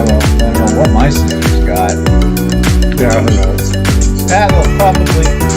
Yeah, well, I don't know what my sister's got. Yeah, who knows? That'll probably.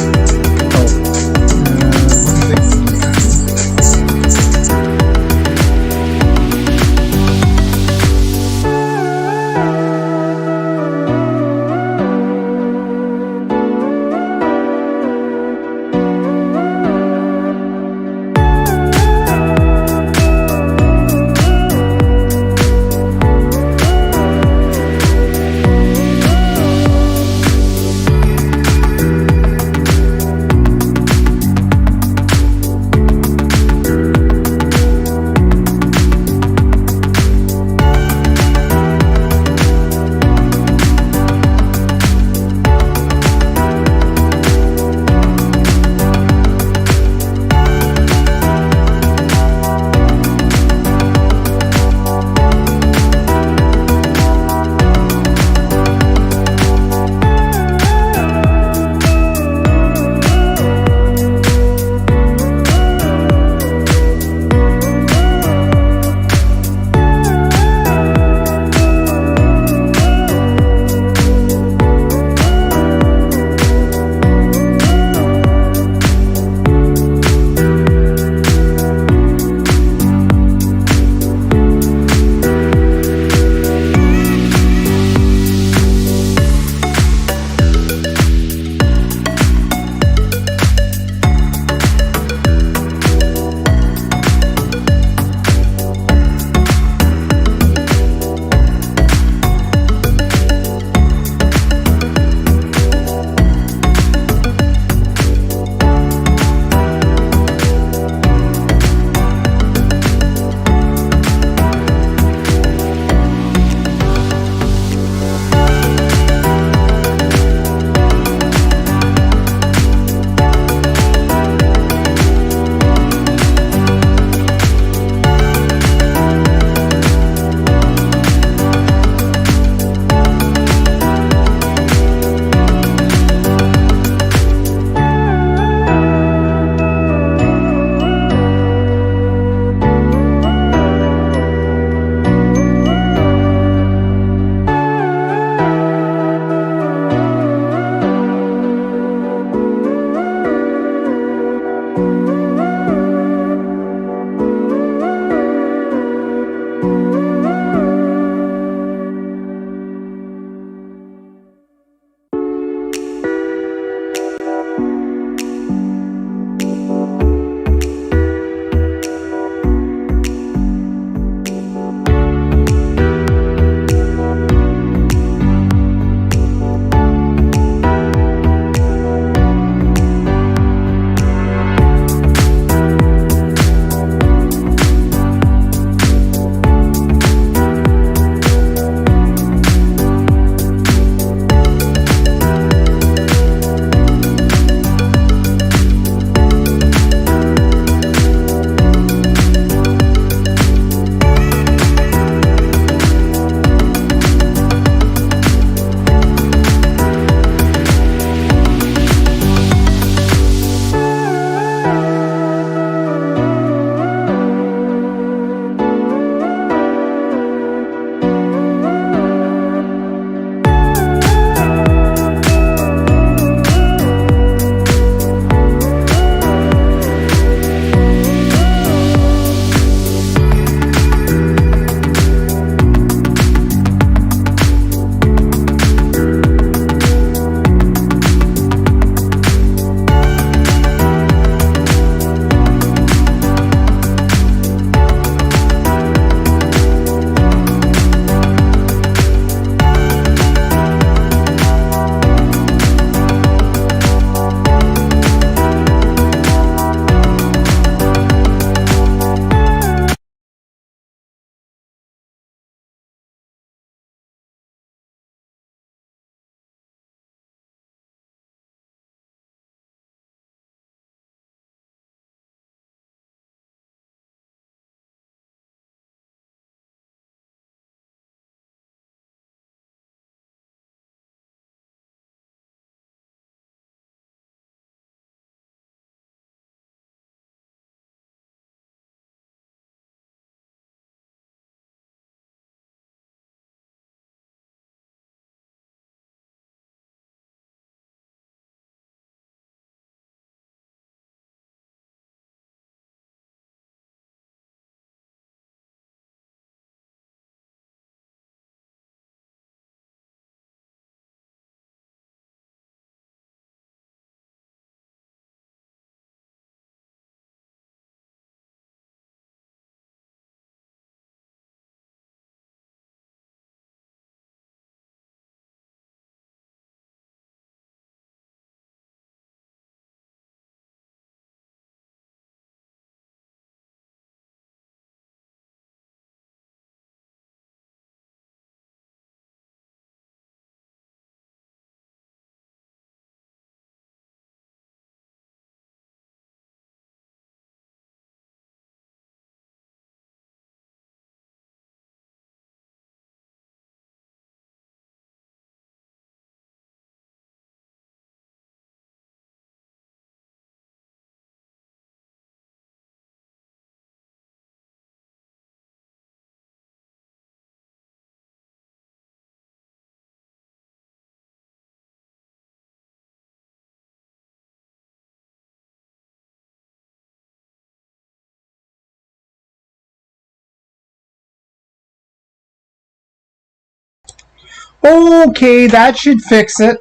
Okay, that should fix it.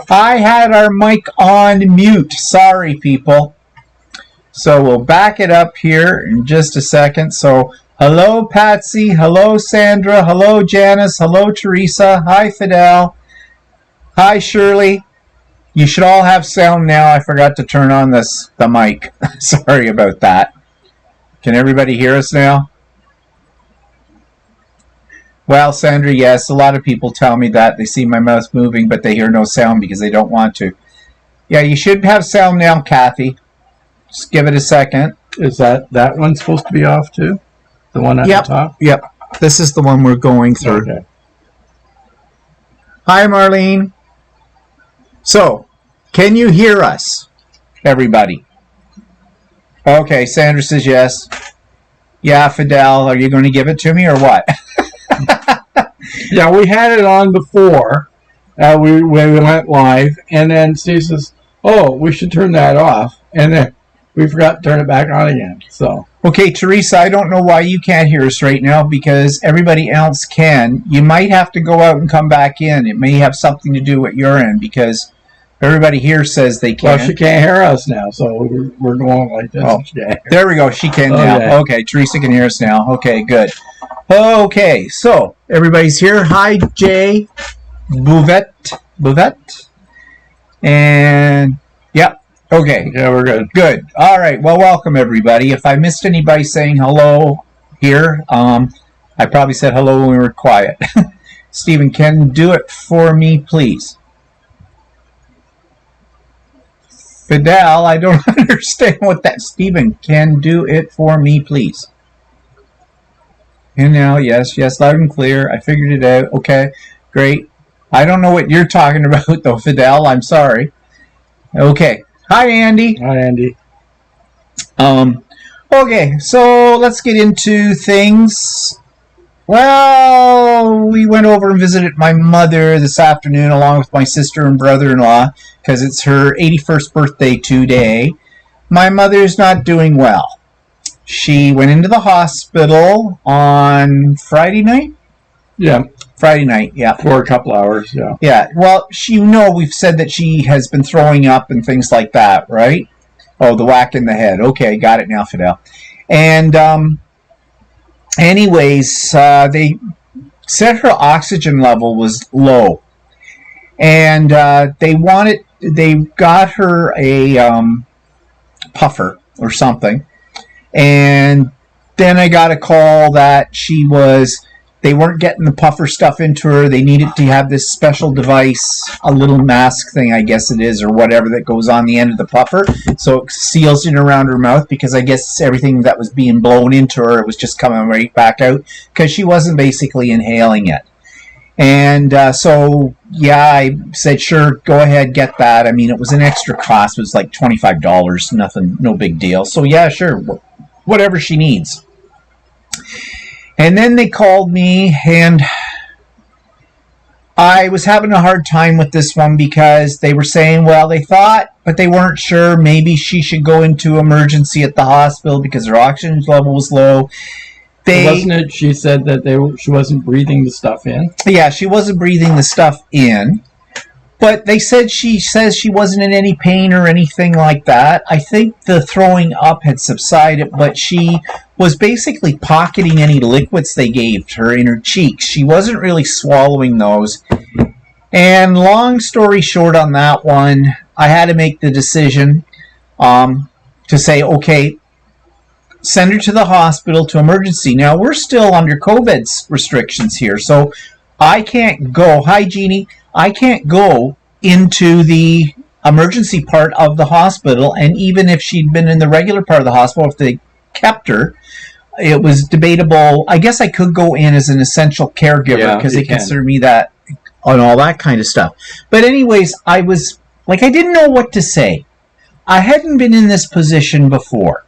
I had our mic on mute. Sorry, people. So we'll back it up here in just a second. So hello, Patsy. Hello, Sandra. Hello, Janice. Hello, Teresa. Hi, Fidel. Hi, Shirley. You should all have sound now. I forgot to turn on the mic. Sorry about that. Can everybody hear us now? Well, Sandra, yes. A lot of people tell me that. They see my mouth moving, but they hear no sound because they don't want to. Yeah, you should have sound now, Kathy. Just give it a second. Is that one supposed to be off too? The one at the top? Yep. This is the one we're going through. Okay. Hi, Marlene. So, can you hear us, everybody? Okay, Sandra says yes. Yeah, Fidel, are you going to give it to me or what? Yeah, we had it on before when we went live, and then Steve says, "Oh, we should turn that off," and then we forgot to turn it back on again. So, okay, Teresa, I don't know why you can't hear us right now because everybody else can. You might have to go out and come back in. It may have something to do with your end because everybody here says they can. Well, she can't hear us now, so we're going like this. Oh, there we go. She can now. Okay, Teresa can hear us now. Okay, good. Okay, so everybody's here. Hi, Jay Bouvet. And, yep. Okay. Yeah, we're good. Good. All right. Well, welcome, everybody. If I missed anybody saying hello here, I probably said hello when we were quiet. Stephen, can do it for me, please? Fidel, I don't understand what that. Stephen, can do it for me, please? And now, yes, loud and clear. I figured it out. Okay, great. I don't know what you're talking about, though, Fidel. I'm sorry. Okay. Hi, Andy. Hi, Andy. Okay, so let's get into things. Well, we went over and visited my mother this afternoon along with my sister and brother-in-law because it's her 81st birthday today. My mother's not doing well. She went into the hospital on Friday night? Yeah. Friday night, yeah. For a couple hours, yeah. Yeah, well, we've said that she has been throwing up and things like that, right? Oh, the whack in the head. Okay, got it now, Fidel. And anyways, they said her oxygen level was low. And they got her a puffer or something. And then I got a call that they weren't getting the puffer stuff into her. They needed to have this special device, a little mask thing, I guess it is, or whatever that goes on the end of the puffer. So it seals it around her mouth because I guess everything that was being blown into her, it was just coming right back out because she wasn't basically inhaling it. And so, yeah, I said, sure, go ahead, get that. I mean, it was an extra cost. It was like $25, nothing, no big deal. So, yeah, sure, whatever she needs. And then they called me, and I was having a hard time with this one because they were saying, well, they thought, but they weren't sure. Maybe she should go into emergency at the hospital because her oxygen level was low. Wasn't it she said that she wasn't breathing the stuff in? Yeah, she wasn't breathing the stuff in. But they said she wasn't in any pain or anything like that. I think the throwing up had subsided, but she was basically pocketing any liquids they gave her in her cheeks. She wasn't really swallowing those. And long story short on that one, I had to make the decision to say, okay, send her to the hospital to emergency. Now, we're still under COVID restrictions here, so I can't go. Hi, Jeannie. I can't go into the emergency part of the hospital, and even if she'd been in the regular part of the hospital, if they kept her, it was debatable. I guess I could go in as an essential caregiver because they consider me that and all that kind of stuff. But anyways, I was like, I didn't know what to say. I hadn't been in this position before.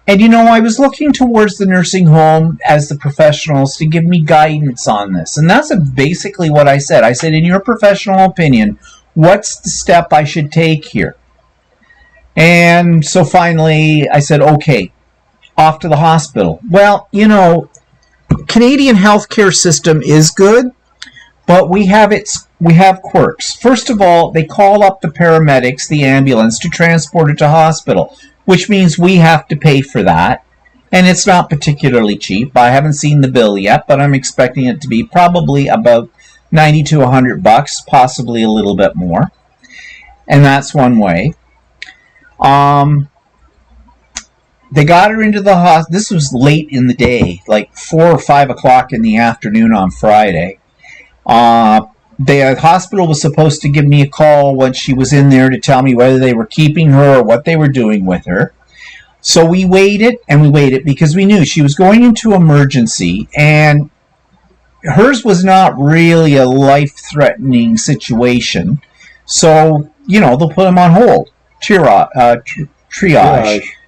And, I was looking towards the nursing home as the professionals to give me guidance on this. And that's basically what I said. I said, in your professional opinion, what's the step I should take here? And so finally, I said, okay, off to the hospital. Well, Canadian healthcare system is good, but we have quirks. First of all, they call up the paramedics, the ambulance, to transport it to hospital, which means we have to pay for that. And it's not particularly cheap. I haven't seen the bill yet, but I'm expecting it to be probably about $90 to $100, possibly a little bit more. And that's one way. They got her into the hospital. This was late in the day, like 4 or 5 o'clock in the afternoon on Friday. The hospital was supposed to give me a call once she was in there to tell me whether they were keeping her or what they were doing with her. So we waited and we waited because we knew she was going into emergency, and hers was not really a life-threatening situation. So, they'll put them on hold, triage,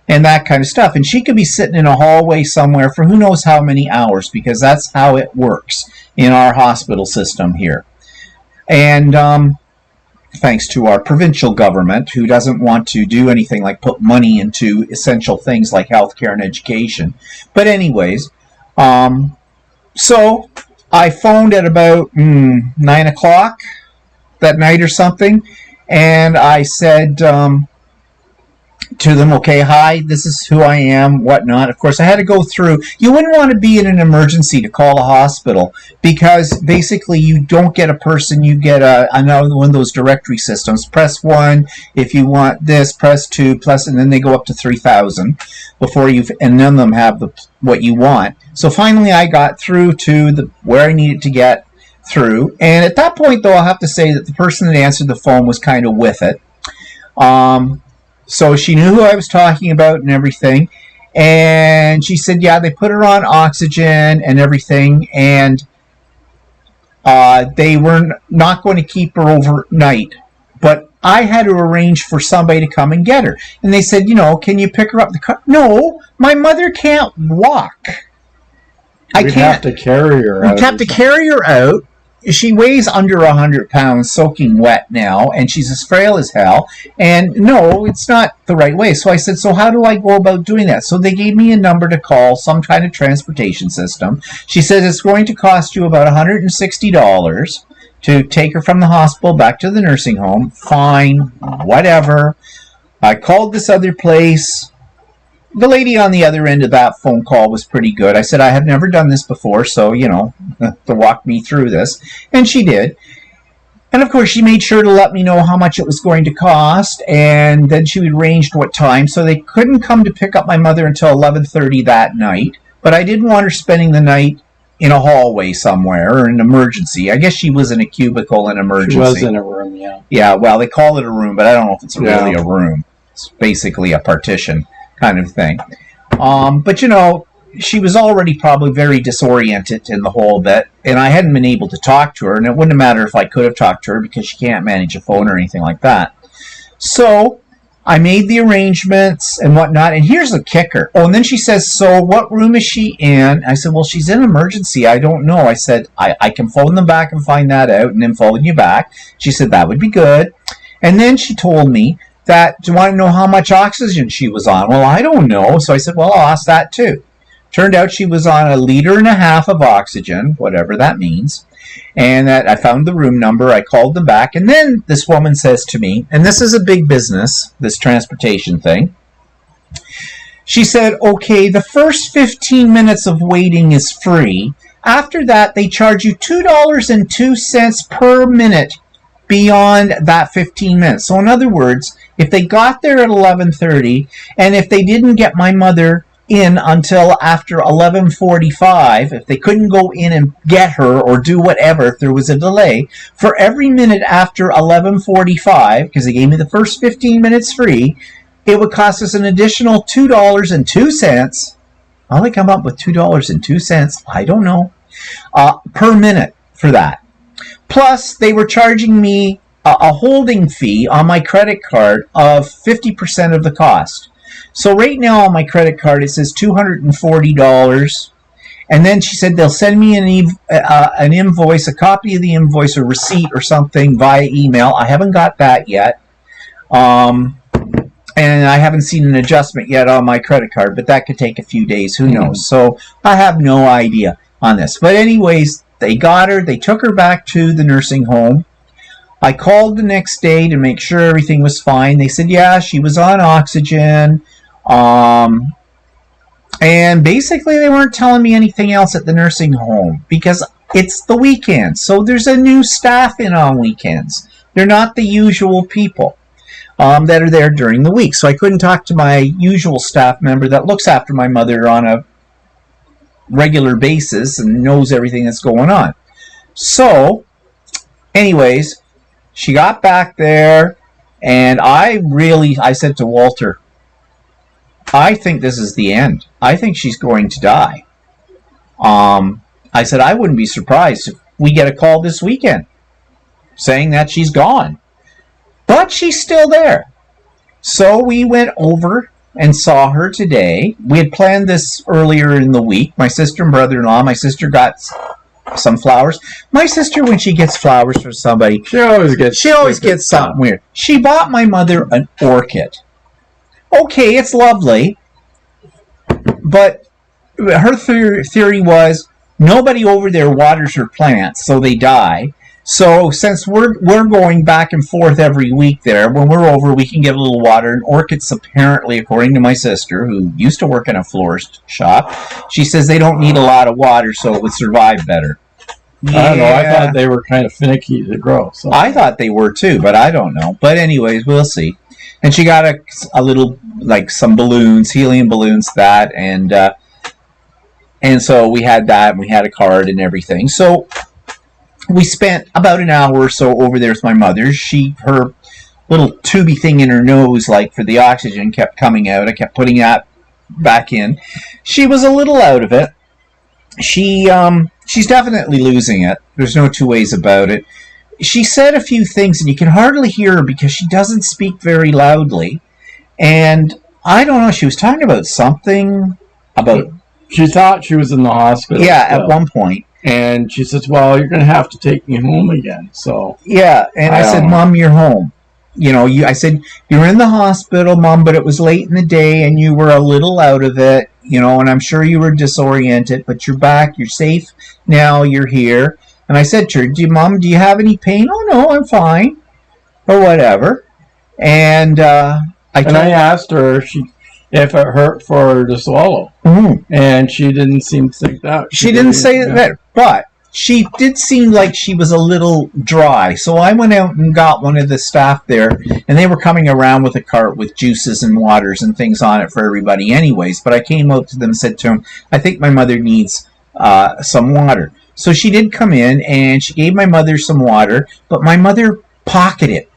and that kind of stuff. And she could be sitting in a hallway somewhere for who knows how many hours, because that's how it works in our hospital system here. And thanks to our provincial government, who doesn't want to do anything like put money into essential things like healthcare and education. But anyways, so I phoned at about 9 o'clock that night or something, and I said to them, okay, hi, this is who I am, whatnot. Of course, I had to go through. You wouldn't want to be in an emergency to call a hospital, because basically you don't get a person, you get another one of those directory systems. Press 1 if you want this, press 2, and then they go up to 3,000 before and none of them have what you want. So finally I got through to where I needed to get through. And at that point, though, I'll have to say that the person that answered the phone was kind of with it. So she knew who I was talking about and everything. And she said, yeah, they put her on oxygen and everything. And they were not going to keep her overnight. But I had to arrange for somebody to come and get her. And they said, can you pick her up the car? No, my mother can't walk. We'd have to carry her out. We'd have to carry her out. She weighs under 100 pounds, soaking wet now, and she's as frail as hell. And no, it's not the right way. So I said, so how do I go about doing that? So they gave me a number to call, some kind of transportation system. She says it's going to cost you about $160 to take her from the hospital back to the nursing home. Fine, whatever. I called this other place. The lady on the other end of that phone call was pretty good. I said, I have never done this before, so, to walk me through this. And she did. And, of course, she made sure to let me know how much it was going to cost, and then she arranged what time. So they couldn't come to pick up my mother until 11:30 that night. But I didn't want her spending the night in a hallway somewhere or an emergency. I guess she was in a cubicle in emergency. She was in a room, yeah. Yeah, well, they call it a room, but I don't know if it's really a room. It's basically a partition kind of thing. But she was already probably very disoriented in the whole bit, and I hadn't been able to talk to her, and it wouldn't matter if I could have talked to her because she can't manage a phone or anything like that. So I made the arrangements and whatnot, and here's the kicker. Oh, and then she says, so what room is she in? I said, well, she's in emergency. I don't know. I said, I can phone them back and find that out and then phone you back. She said, that would be good. And then she told me that, do you want to know how much oxygen she was on? Well, I don't know. So I said, well, I'll ask that too. Turned out she was on 1.5 liters of oxygen, whatever that means. And that I found the room number. I called them back. And then this woman says to me, and this is a big business, this transportation thing. She said, okay, the first 15 minutes of waiting is free. After that, they charge you $2.02 per minute beyond that 15 minutes. So in other words, if they got there at 11:30, and if they didn't get my mother in until after 11:45, if they couldn't go in and get her or do whatever, if there was a delay, for every minute after 11:45, because they gave me the first 15 minutes free, it would cost us an additional $2.02. How they come up with $2.02, I don't know, per minute for that. Plus, they were charging me a holding fee on my credit card of 50% of the cost. So right now on my credit card it says $240, and then she said they'll send me an invoice, a copy of the invoice or receipt or something via email. I haven't got that yet, and I haven't seen an adjustment yet on my credit card, but that could take a few days. Who knows? So I have no idea on this. But anyways, they got her. They took her back to the nursing home. I called the next day to make sure everything was fine. They said, yeah, she was on oxygen. And basically they weren't telling me anything else at the nursing home because it's the weekend. So there's a new staff in on weekends. They're not the usual people that are there during the week. So I couldn't talk to my usual staff member that looks after my mother on a regular basis and knows everything that's going on. So, anyways, she got back there, and I said to Walter, I think this is the end. I think she's going to die. I said, I wouldn't be surprised if we get a call this weekend saying that she's gone. But she's still there. So we went over and saw her today. We had planned this earlier in the week. My sister and brother-in-law, my sister got some flowers. My sister, when she gets flowers for somebody, she always gets something weird. She bought my mother an orchid. Okay, it's lovely, but her theory was nobody over there waters her plants, so they die. So since we're going back and forth every week there, when we're over, we can get a little water. And orchids, apparently, according to my sister, who used to work in a florist shop, she says they don't need a lot of water, so it would survive better. Yeah. I don't know. I thought they were kind of finicky to grow. So. I thought they were too, but I don't know. But anyways, we'll see. And she got a little, like some balloons, helium balloons, that, and so we had that, and we had a card and everything. So we spent about an hour or so over there with my mother. Her little tubey thing in her nose, like for the oxygen, kept coming out. I kept putting that back in. She was a little out of it. She's definitely losing it. There's no two ways about it. She said a few things, and you can hardly hear her because she doesn't speak very loudly. And I don't know, she was talking about something about... She thought she was in the hospital. Yeah, at one point. And she says, well, you're going to have to take me home again. So yeah, and I said, Mom, you're home. You know, I said, you're in the hospital, Mom, but it was late in the day, and you were a little out of it, you know, and I'm sure you were disoriented, but you're back, you're safe now, you're here. And I said to her, Mom, do you have any pain? Oh, no, I'm fine. Or whatever. And I asked her if it hurt for her to swallow. Mm-hmm. And she didn't seem to think that. She didn't say that. But she did seem like she was a little dry. So I went out and got one of the staff there. And they were coming around with a cart with juices and waters and things on it for everybody anyways. But I came out to them and said to them, I think my mother needs some water. So she did come in, and she gave my mother some water, but my mother pouches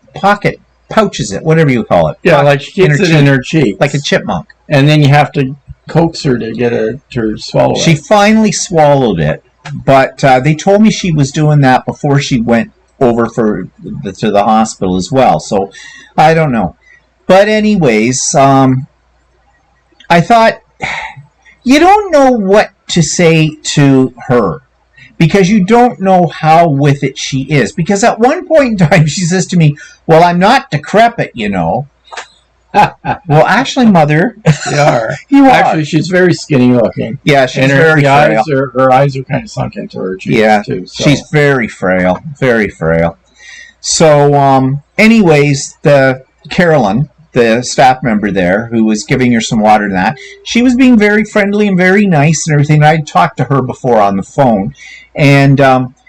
it, whatever you call it. Yeah, like she keeps it in her cheek. Like a chipmunk. And then you have to coax her to get her to swallow it. She finally swallowed it, but they told me she was doing that before she went over to the hospital as well. So I don't know. But anyways, I thought, you don't know what to say to her, because you don't know how with it she is. Because at one point in time, she says to me, well, I'm not decrepit, you know. Well, actually, Mother, you are. You are. Actually, she's very skinny looking. Yeah, she's and very frail. Her eyes are kind of sunk into her cheeks, too. So. She's very frail. Very frail. So, anyways, Carolyn, the staff member there, who was giving her some water and that, she was being very friendly and very nice and everything. I'd talked to her before on the phone, and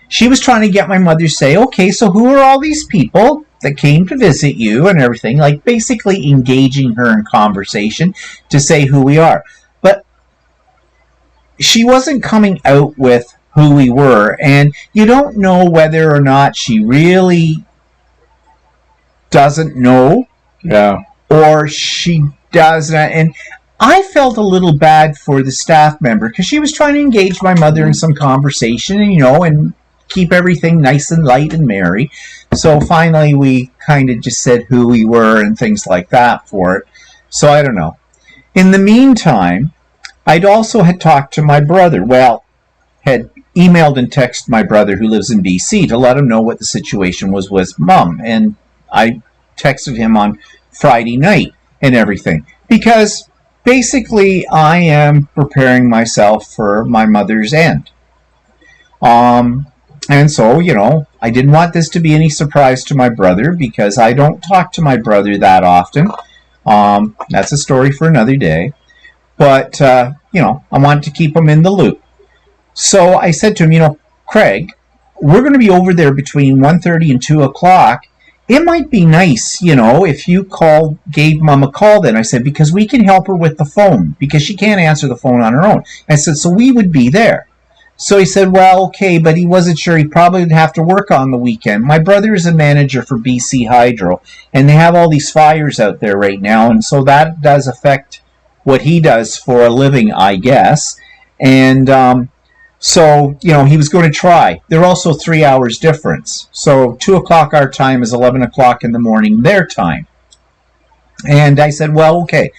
she was trying to get my mother to say, okay, so who are all these people that came to visit you and everything, like basically engaging her in conversation to say who we are. But she wasn't coming out with who we were, and you don't know whether or not she really doesn't know. Yeah. Or she does. And I felt a little bad for the staff member because she was trying to engage my mother in some conversation, and, you know, and keep everything nice and light and merry. So finally we kind of just said who we were and things like that for it. So I don't know. In the meantime, I'd also had talked to my brother. Well, had emailed and texted my brother who lives in BC to let him know what the situation was with Mom. And I texted him on Friday night and everything, because basically I am preparing myself for my mother's end. And so, I didn't want this to be any surprise to my brother because I don't talk to my brother that often. That's a story for another day. But, I wanted to keep him in the loop. So I said to him, Craig, we're going to be over there between 1:30 and 2 o'clock. It might be nice, if you gave Mom a call then. I said, because we can help her with the phone, because she can't answer the phone on her own. I said, so we would be there. So he said, well, okay, but he wasn't sure. He probably would have to work on the weekend. My brother is a manager for BC Hydro, and they have all these fires out there right now, and so that does affect what he does for a living, I guess. And so, he was going to try. They're also 3 hours difference. So 2 o'clock our time is 11 o'clock in the morning their time. And I said, well, okay.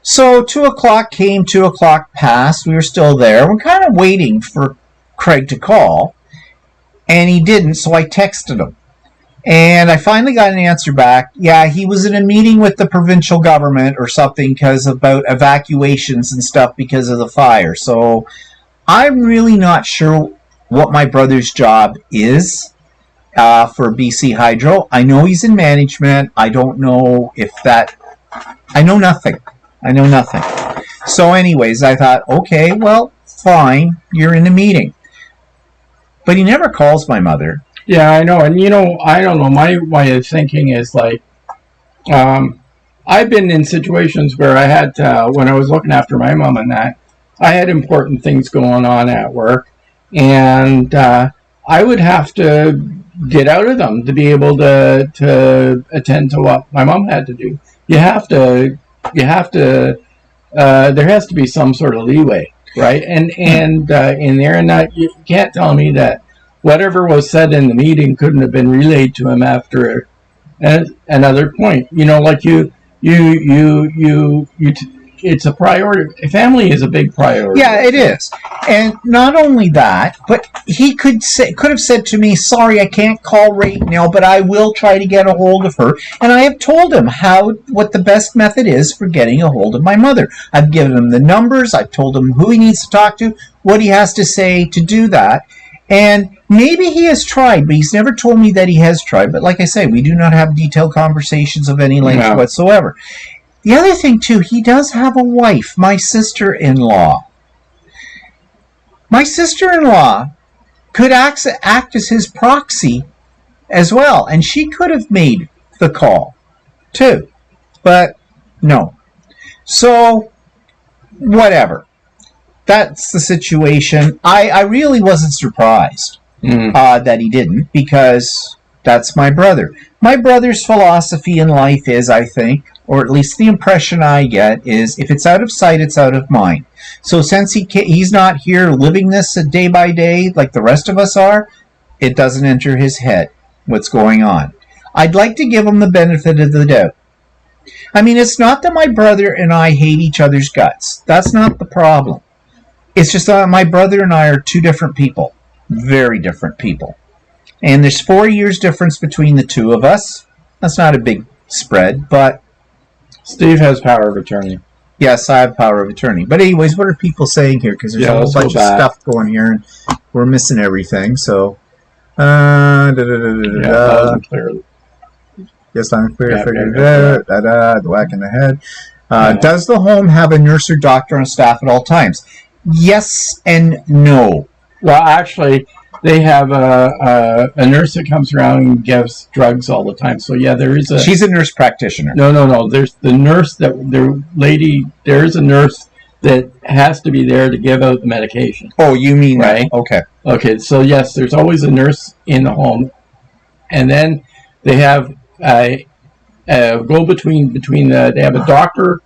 So 2 o'clock came, 2 o'clock passed. We were still there. We're kind of waiting for Craig to call. And he didn't, so I texted him. And I finally got an answer back. Yeah, he was in a meeting with the provincial government or something about evacuations and stuff because of the fire. So I'm really not sure what my brother's job is for BC Hydro. I know he's in management. I don't know if that... I know nothing. So anyways, I thought, okay, well, fine, you're in a meeting. But he never calls my mother. Yeah, I know. And, I don't know. My way of thinking is like, I've been in situations where I had to, when I was looking after my mom and that, I had important things going on at work. And I would have to get out of them to be able to attend to what my mom had to do. There has to be some sort of leeway, right? And in there, and that you can't tell me that whatever was said in the meeting couldn't have been relayed to him after another point. It's a priority. Family is a big priority. Yeah, it is. And not only that, but he could have said to me, sorry, I can't call right now, but I will try to get a hold of her. And I have told him what the best method is for getting a hold of my mother. I've given him the numbers. I've told him who he needs to talk to, what he has to say to do that. And maybe he has tried, but he's never told me that he has tried. But like I say, we do not have detailed conversations of any length whatsoever. The other thing, too, he does have a wife, my sister-in-law. My sister-in-law could act as his proxy as well, and she could have made the call, too. But, no. So, whatever. That's the situation. I really wasn't surprised that he didn't, because that's my brother. My brother's philosophy in life is, I think, or at least the impression I get, is if it's out of sight, it's out of mind. So since he's not here living this day by day like the rest of us are, it doesn't enter his head what's going on. I'd like to give him the benefit of the doubt. I mean, it's not that my brother and I hate each other's guts. That's not the problem. It's just that my brother and I are two different people. Very different people. And there's 4 years difference between the two of us. That's not a big spread, but... Steve has power of attorney. Yes, I have power of attorney. But anyways, what are people saying here? Because there's a whole bunch of stuff going here, and we're missing everything. So, that wasn't clear. Yes, I'm clear. Figured it out. The whack in the head. Does the home have a nurse or doctor on staff at all times? Yes and no. Well, actually, they have a nurse that comes around and gives drugs all the time. So yeah, there is a... She's a nurse practitioner. No. There's the nurse there's a nurse that has to be there to give out the medication. Oh, you mean right? Okay. Okay, so yes, there's always a nurse in the home. And then they have a go-between they have a doctor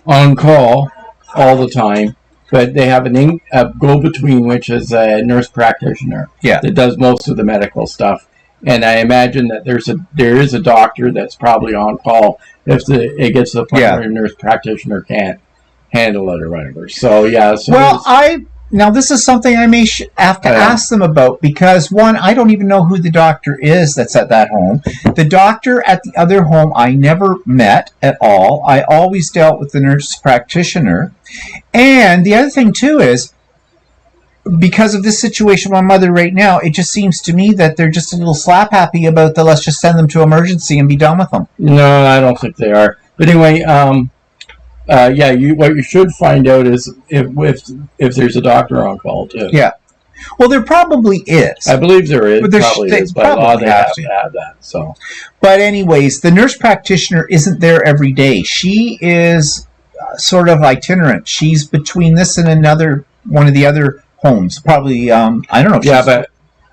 on call all the time. But they have a go-between, which is a nurse practitioner that does most of the medical stuff. And I imagine that there is a doctor that's probably on call if it gets to the point where a nurse practitioner can't handle it or whatever. So, yeah. So now this is something I may have to ask them about, because, one, I don't even know who the doctor is that's at that home. The doctor at the other home I never met at all. I always dealt with the nurse practitioner. And the other thing, too, is because of this situation with my mother right now, it just seems to me that they're just a little slap happy about the let's just send them to emergency and be done with them. No, I don't think they are. But anyway, what you should find out is if there's a doctor on call too. Yeah. Well, there probably is. I believe there is. But By law, they have to have that. So. But anyways, the nurse practitioner isn't there every day. She is sort of itinerant. She's between this and one of the other homes. Probably, I don't know. Yeah,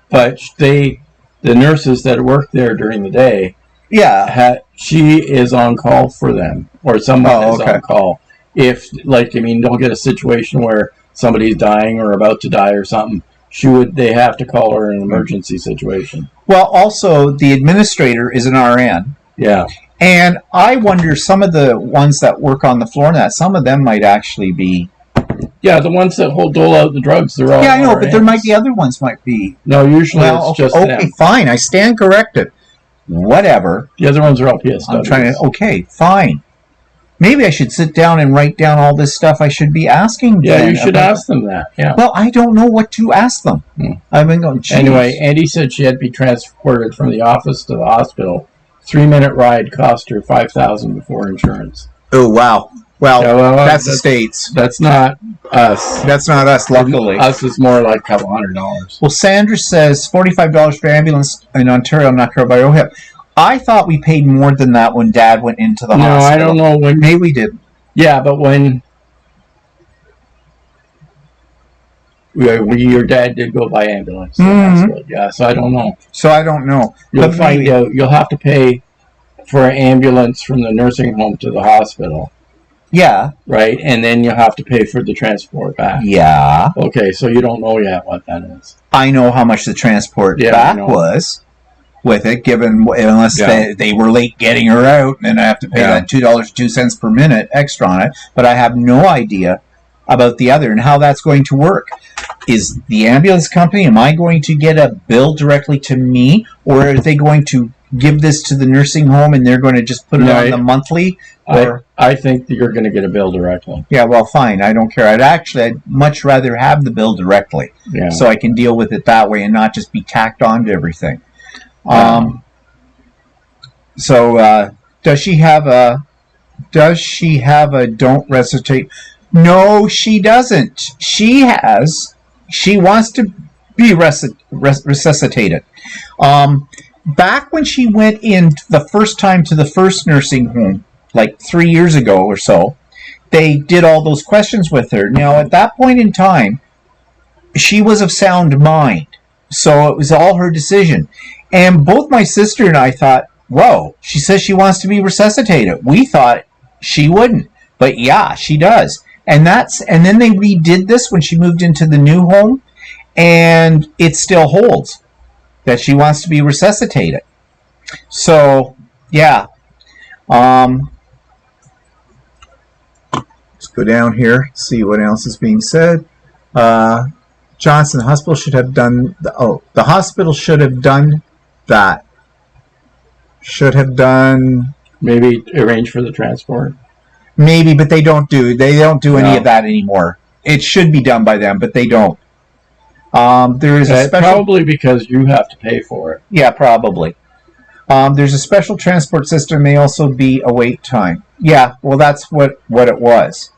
but the nurses that work there during the day. Yeah. She is on call for them, or someone is on call. If, they'll get a situation where somebody's dying or about to die or something, they have to call her in an emergency situation. Well, also, the administrator is an RN. Yeah. And I wonder, some of the ones that work on the floor, some of them might actually be... Yeah, the ones that dole out the drugs, they're all... Yeah, I know, RNs. But there might be other ones might be... No, usually it's just them. Okay, fine, I stand corrected. Whatever. The other ones are LPS. I'm trying to... Okay, fine. Maybe I should sit down and write down all this stuff I should be asking. Yeah, you should ask them that. Yeah. Well, I don't know what to ask them. I've been going, geez. Anyway, Andy said she had to be transported from the office to the hospital. 3-minute ride cost her $5,000 before insurance. Oh, wow. Well, that's the States. That's not us. That's not us, luckily. Us is more like a couple $100. Well, Sandra says $45 for ambulance in Ontario, not covered by OHIP. I thought we paid more than that when Dad went into the hospital. No, I don't know when. Maybe we did. Yeah, but when your dad did go by ambulance to the hospital. Yeah, so I don't know. You'll find out. You'll have to pay for an ambulance from the nursing home to the hospital. Yeah. Right, and then you'll have to pay for the transport back. Yeah. Okay, so you don't know yet what that is. I know how much the transport back was. With it, unless they were late getting her out, and I have to pay that $2.02 per minute extra on it. But I have no idea about the other and how that's going to work. Is the ambulance company? Am I going to get a bill directly to me, or are they going to give this to the nursing home and they're going to just put it on the monthly? I think that you're going to get a bill directly. Yeah, well, fine. I don't care. I'd much rather have the bill directly, so I can deal with it that way and not just be tacked on to everything. Does she have a don't resuscitate? No, she doesn't. She wants to be resuscitated. Back when she went in the first time to the first nursing home, like 3 years ago or so, they did all those questions with her. Now, at that point in time, she was of sound mind, so it was all her decision. And both my sister and I thought, whoa, she says she wants to be resuscitated. We thought she wouldn't, but yeah, she does. And then they redid this when she moved into the new home, and it still holds that she wants to be resuscitated. So, yeah. Let's go down here, see what else is being said. Johnson, the hospital should have done... the hospital should have done that. Should have done... Maybe arrange for the transport. Maybe, but they don't do any of that anymore. It should be done by them, but they don't. There is a special... Probably because you have to pay for it. Yeah, probably. There's a special transport system. May also be a wait time. Yeah, well, that's what it was.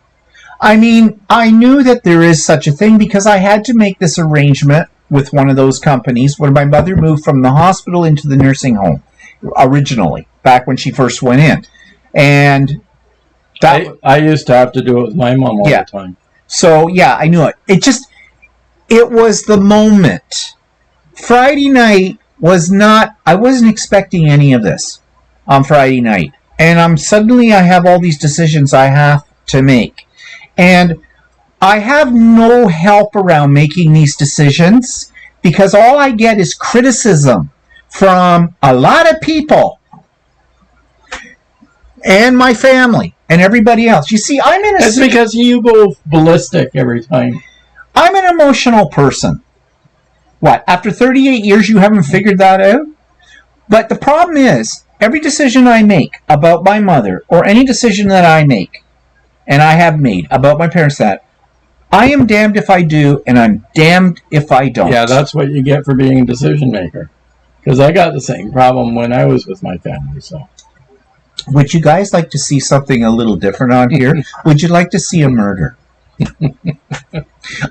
I mean, I knew that there is such a thing because I had to make this arrangement with one of those companies when my mother moved from the hospital into the nursing home originally, back when she first went in. And I used to have to do it with my mom all the time. So, yeah, I knew it. It was the moment. Friday night was not... I wasn't expecting any of this on Friday night. And suddenly I have all these decisions I have to make. And I have no help around making these decisions because all I get is criticism from a lot of people and my family and everybody else. You see, It's because you go ballistic every time. I'm an emotional person. What, after 38 years you haven't figured that out? But the problem is, every decision I make about my mother or any decision that I make, and I have made about my parents, that I am damned if I do, and I'm damned if I don't. Yeah, that's what you get for being a decision maker. Because I got the same problem when I was with my family. So, would you guys like to see something a little different on here? Would you like to see a murder?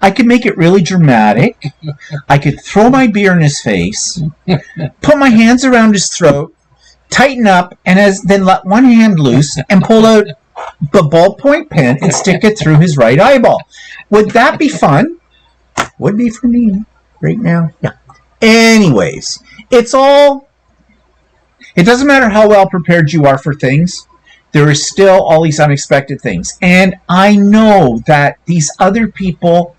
I could make it really dramatic. I could throw my beer in his face, put my hands around his throat, tighten up, and then let one hand loose and pull out the ballpoint pen and stick it through his right eyeball. Would that be fun? Would be for me right now. Yeah. Anyways, it doesn't matter how well prepared you are for things. There is still all these unexpected things. And I know that these other people,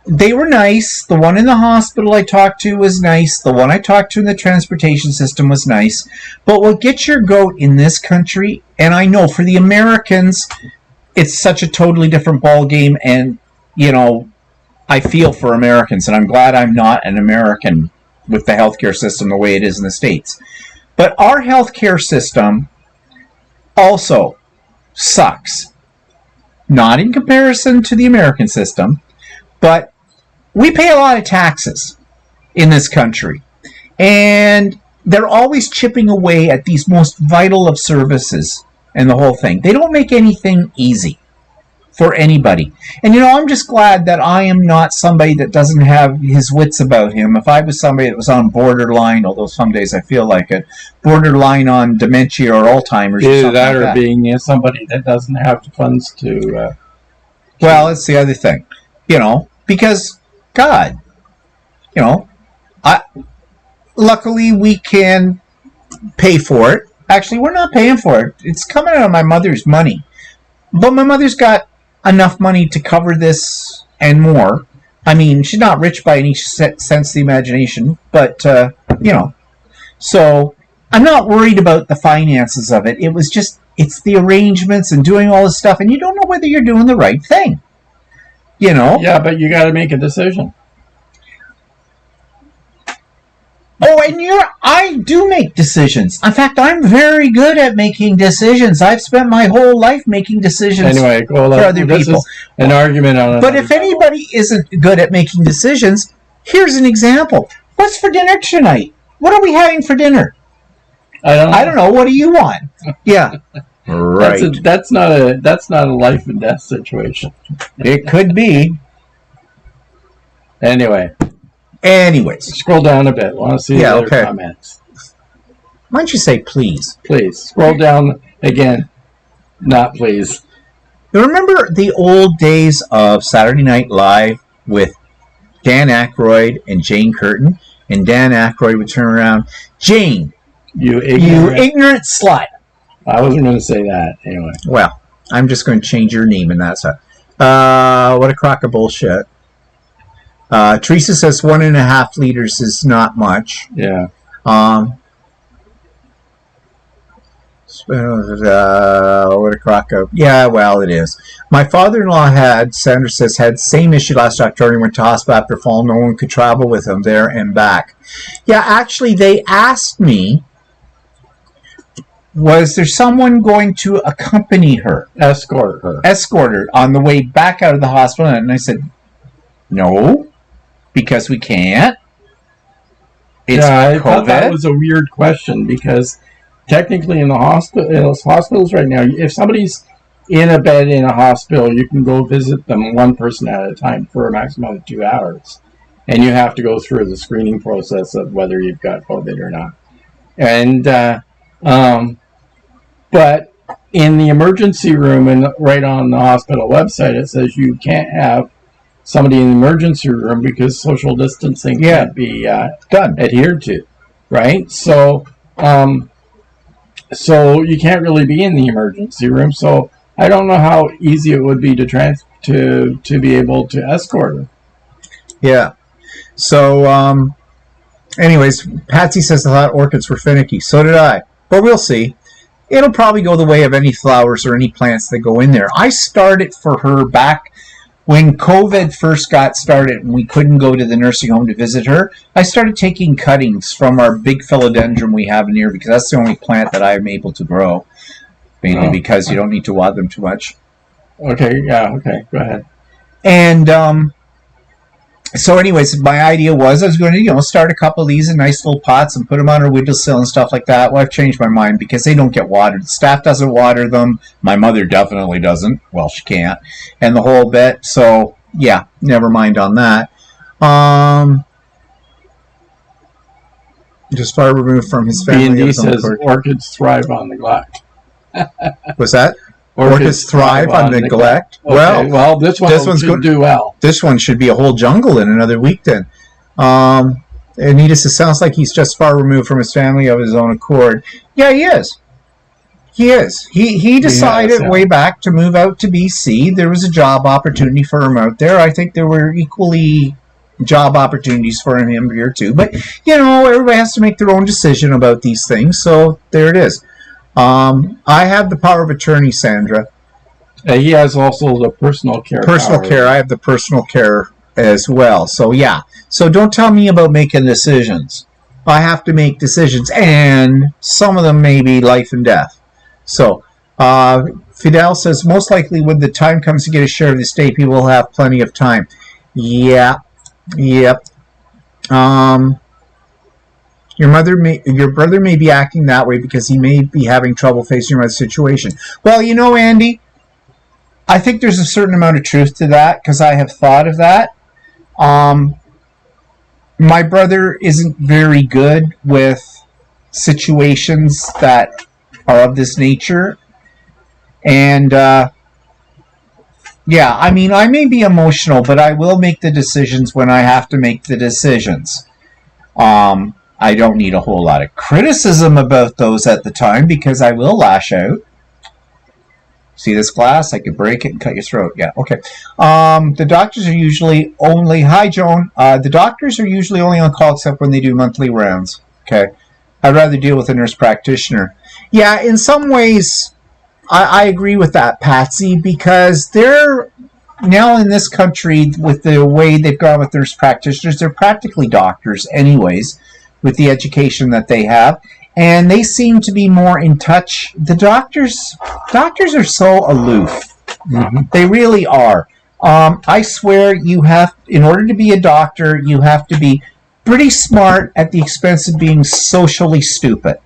they were nice. The one in the hospital I talked to was nice. The one I talked to in the transportation system was nice. But what gets your goat in this country, and I know for the Americans, it's such a totally different ball game. And, you know, I feel for Americans, and I'm glad I'm not an American with the healthcare system the way it is in the States. But our healthcare system also sucks. Not in comparison to the American system, but we pay a lot of taxes in this country. And they're always chipping away at these most vital of services and the whole thing. They don't make anything easy for anybody. And, you know, I'm just glad that I am not somebody that doesn't have his wits about him. If I was somebody that was on borderline, although some days I feel like it, borderline on dementia or Alzheimer's or something that, like that. or being somebody that doesn't have the funds to... Well, that's the other thing. You know, because, God, you know, luckily we can pay for it. Actually, we're not paying for it. It's coming out of my mother's money. But my mother's got enough money to cover this and more. I mean, she's not rich by any sense of the imagination, but, you know. So, I'm not worried about the finances of it. It was just, it's the arrangements and doing all this stuff, and you don't know whether you're doing the right thing. You know? Yeah, but you got to make a decision. Oh, and I do make decisions. In fact, I'm very good at making decisions. I've spent my whole life making decisions Anyway, for other this people. is an argument on But if anybody isn't good at making decisions, here's an example. What's for dinner tonight? What are we having for dinner? I don't know. What do you want? Yeah. Right. That's not a life and death situation. It could be. Anyway. Anyways. Scroll down a bit. Want to see the other comments. Why don't you say please? Please. Scroll down again. Not please. You remember the old days of Saturday Night Live with Dan Aykroyd and Jane Curtin? And Dan Aykroyd would turn around, Jane, you ignorant slut. I wasn't going to say that anyway. Well, I'm just going to change your name and that's it. What a crock of bullshit. Teresa says 1.5 liters is not much. Yeah. What a crock of... Yeah, well, it is. My father-in-law had, Sandra says, had same issue last October. He went to hospital after fall. No one could travel with him there and back. Yeah, actually, they asked me, was there someone going to accompany her? Escort her on the way back out of the hospital. And I said, no, because we can't. It's I COVID. thought that was a weird question because technically in those hospitals right now, if somebody's in a bed in a hospital, you can go visit them one person at a time for a maximum of 2 hours. And you have to go through the screening process of whether you've got COVID or not. And, but in the emergency room and right on the hospital website, it says you can't have somebody in the emergency room because social distancing can't be adhered to, right? So, so you can't really be in the emergency room. So I don't know how easy it would be to be able to escort her. Yeah. So, anyways, Patsy says the hot orchids were finicky. So did I. But we'll see. It'll probably go the way of any flowers or any plants that go in there. I started for her back when COVID first got started and we couldn't go to the nursing home to visit her. I started taking cuttings from our big philodendron we have in here because that's the only plant that I'm able to grow. Mainly because you don't need to water them too much. Okay, yeah, okay, go ahead. And so anyways, my idea was I was going to, start a couple of these in nice little pots and put them on our windowsill and stuff like that. Well, I've changed my mind because they don't get watered. The staff doesn't water them. My mother definitely doesn't. Well, she can't. And the whole bit. So, yeah, never mind on that. Just far removed from his family. B&D says orchids thrive on neglect. What's that? Orchids thrive on neglect. Okay, well, this one's going to do well. This one should be a whole jungle in another week then. Anita says, sounds like he's just far removed from his family of his own accord. Yeah, he is. He is. He decided way back to move out to BC. There was a job opportunity for him out there. I think there were equally job opportunities for him here too. But, everybody has to make their own decision about these things. So there it is. I have the power of attorney, Sandra. He has also the personal care. Personal care. I have the personal care as well. So, yeah. So don't tell me about making decisions. I have to make decisions, and some of them may be life and death. So, Fidel says, most likely when the time comes to get a share of the estate, people will have plenty of time. Yeah. Yep. Your brother may be acting that way because he may be having trouble facing your mother's situation. Well, Andy, I think there's a certain amount of truth to that because I have thought of that. My brother isn't very good with situations that are of this nature. And, yeah, I may be emotional, but I will make the decisions when I have to make the decisions. I don't need a whole lot of criticism about those at the time because I will lash out. See this glass? I could break it and cut your throat. Yeah, okay. The doctors are usually only... Hi, Joan. The doctors are usually only on call except when they do monthly rounds. Okay. I'd rather deal with a nurse practitioner. Yeah, in some ways, I agree with that, Patsy, because they're... Now in this country, with the way they've gone with nurse practitioners, they're practically doctors anyways, with the education that they have, and they seem to be more in touch. The doctors are so aloof. Mm-hmm. They really are. I swear in order to be a doctor, you have to be pretty smart at the expense of being socially stupid.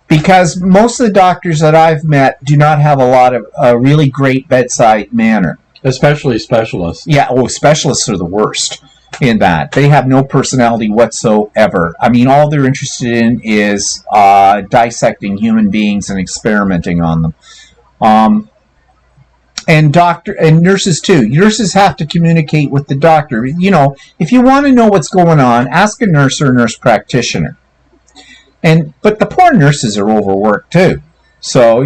Because most of the doctors that I've met do not have a lot of really great bedside manner. Especially specialists. Yeah, specialists are the worst in that. They have no personality whatsoever. All they're interested in is dissecting human beings and experimenting on them. And nurses too. Nurses have to communicate with the doctor. If you want to know what's going on, ask a nurse or a nurse practitioner. But the poor nurses are overworked too. So,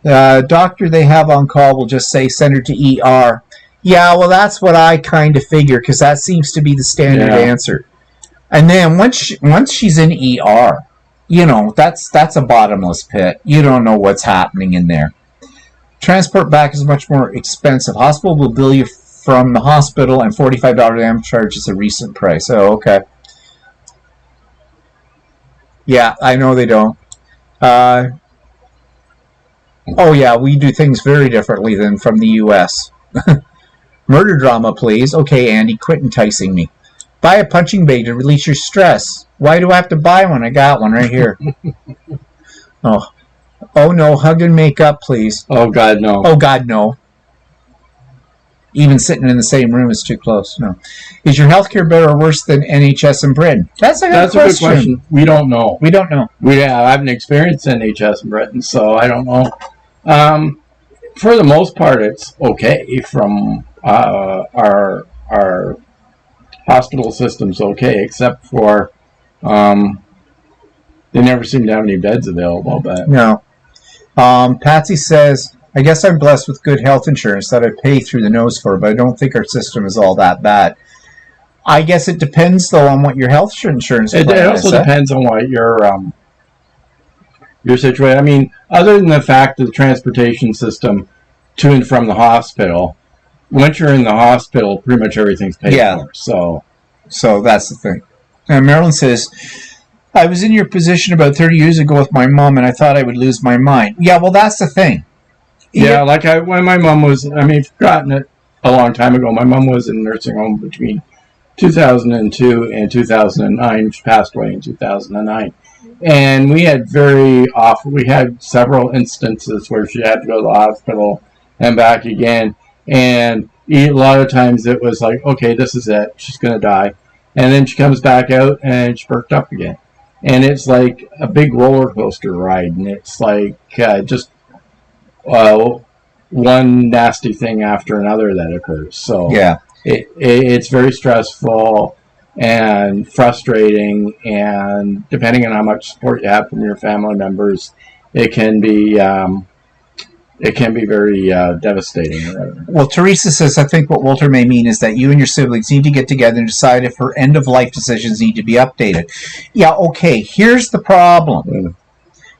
the doctor they have on call will just say, send her to ER. Yeah, well, that's what I kind of figure, because that seems to be the standard answer. And then once she's in ER, that's a bottomless pit. You don't know what's happening in there. Transport back is much more expensive. Hospital will bill you from the hospital, and $45 ambulance charge is a recent price. Oh, okay. Yeah, I know they don't. Oh, yeah, we do things very differently than from the U.S. Murder drama, please. Okay, Andy, quit enticing me. Buy a punching bag to release your stress. Why do I have to buy one? I got one right here. Oh no, hug and make up, please. Oh, God, no. Oh, God, no. Even sitting in the same room is too close. No. Is your healthcare better or worse than NHS in Britain? That's a good question. We don't know. We don't know. I haven't experienced NHS in Britain, so I don't know. For the most part, it's okay from our hospital system's okay, except for they never seem to have any beds available. But no. Patsy says, I guess I'm blessed with good health insurance that I pay through the nose for, but I don't think our system is all that bad. I guess it depends, though, on what your health insurance plan is. It also depends on what your situation. Other than the fact of the transportation system to and from the hospital, once you're in the hospital, pretty much everything's paid for. So that's the thing. And Marilyn says, I was in your position about 30 years ago with my mom, and I thought I would lose my mind. Yeah, well, that's the thing. Yeah, when my mom was, I've forgotten it. a long time ago. My mom was in a nursing home between 2002 and 2009. She passed away in 2009. And we had several instances where she had to go to the hospital and back again. And a lot of times it was like, okay, this is it. She's going to die. And then she comes back out and she's perked up again. And it's like a big roller coaster ride. And it's like one nasty thing after another that occurs. So Yeah. it's very stressful and frustrating, and depending on how much support you have from your family members, it can be very devastating. Or whatever. Well, Teresa says, I think what Walter may mean is that you and your siblings need to get together and decide if her end-of-life decisions need to be updated. Yeah, okay, here's the problem.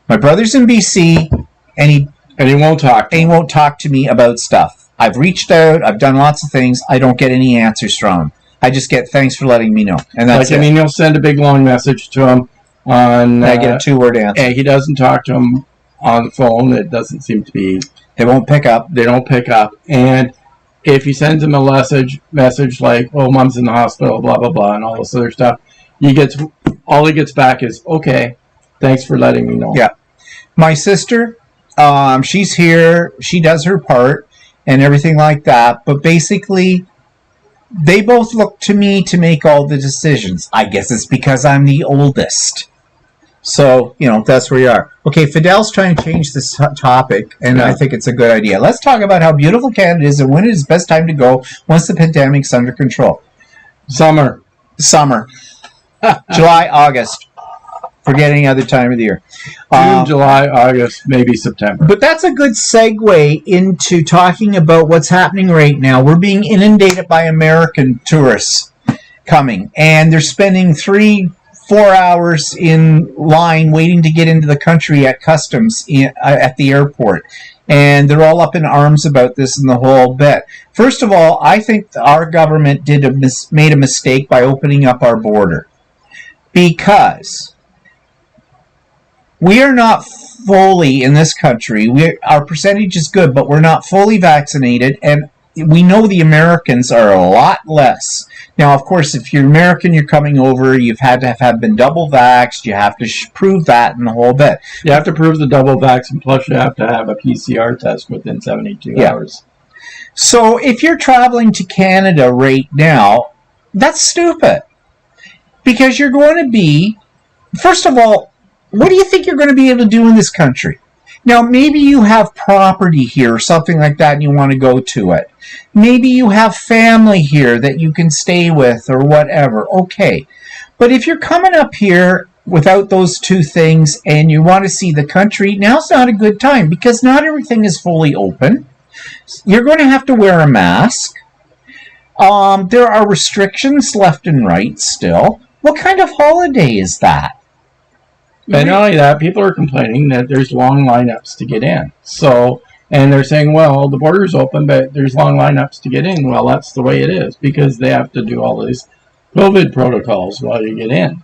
My brother's in BC, and he won't talk to me about stuff. I've reached out, I've done lots of things, I don't get any answers from him. I just get, thanks for letting me know. And that's it. You'll send a big long message to him on... I get a 2-word answer. And he doesn't talk to him on the phone. It doesn't seem to be... They won't pick up. They don't pick up. And if he sends him a message like, oh, Mom's in the hospital, blah, blah, blah, and all this other stuff, all he gets back is, okay, thanks for letting me know. Yeah. My sister, she's here. She does her part and everything like that. But basically, they both look to me to make all the decisions. I guess it's because I'm the oldest. So, that's where you are. Okay, Fidel's trying to change this topic, and I think it's a good idea. Let's talk about how beautiful Canada is and when it is best time to go once the pandemic's under control. Summer. July, August. Forget any other time of the year. June, July, August, maybe September. But that's a good segue into talking about what's happening right now. We're being inundated by American tourists coming, and they're spending 3-4 hours in line waiting to get into the country at customs at the airport. And they're all up in arms about this and the whole bit. First of all, I think our government made a mistake by opening up our border. Because we are not fully, in this country, our percentage is good, but we're not fully vaccinated, and we know the Americans are a lot less. Now, of course, if you're American, you're coming over, you've had to have been double vaxxed, you have to prove that and the whole bit. You have to prove the double vax, and plus you have to have a PCR test within 72 hours. So if you're traveling to Canada right now, that's stupid. Because you're going to be, first of all, what do you think you're going to be able to do in this country? Now, maybe you have property here or something like that and you want to go to it. Maybe you have family here that you can stay with or whatever. Okay. But if you're coming up here without those two things and you want to see the country, now's not a good time because not everything is fully open. You're going to have to wear a mask. There are restrictions left and right still. What kind of holiday is that? And not only that, people are complaining that there's long lineups to get in. So, and they're saying, well, the border's open, but there's long lineups to get in. Well, that's the way it is because they have to do all these COVID protocols while you get in.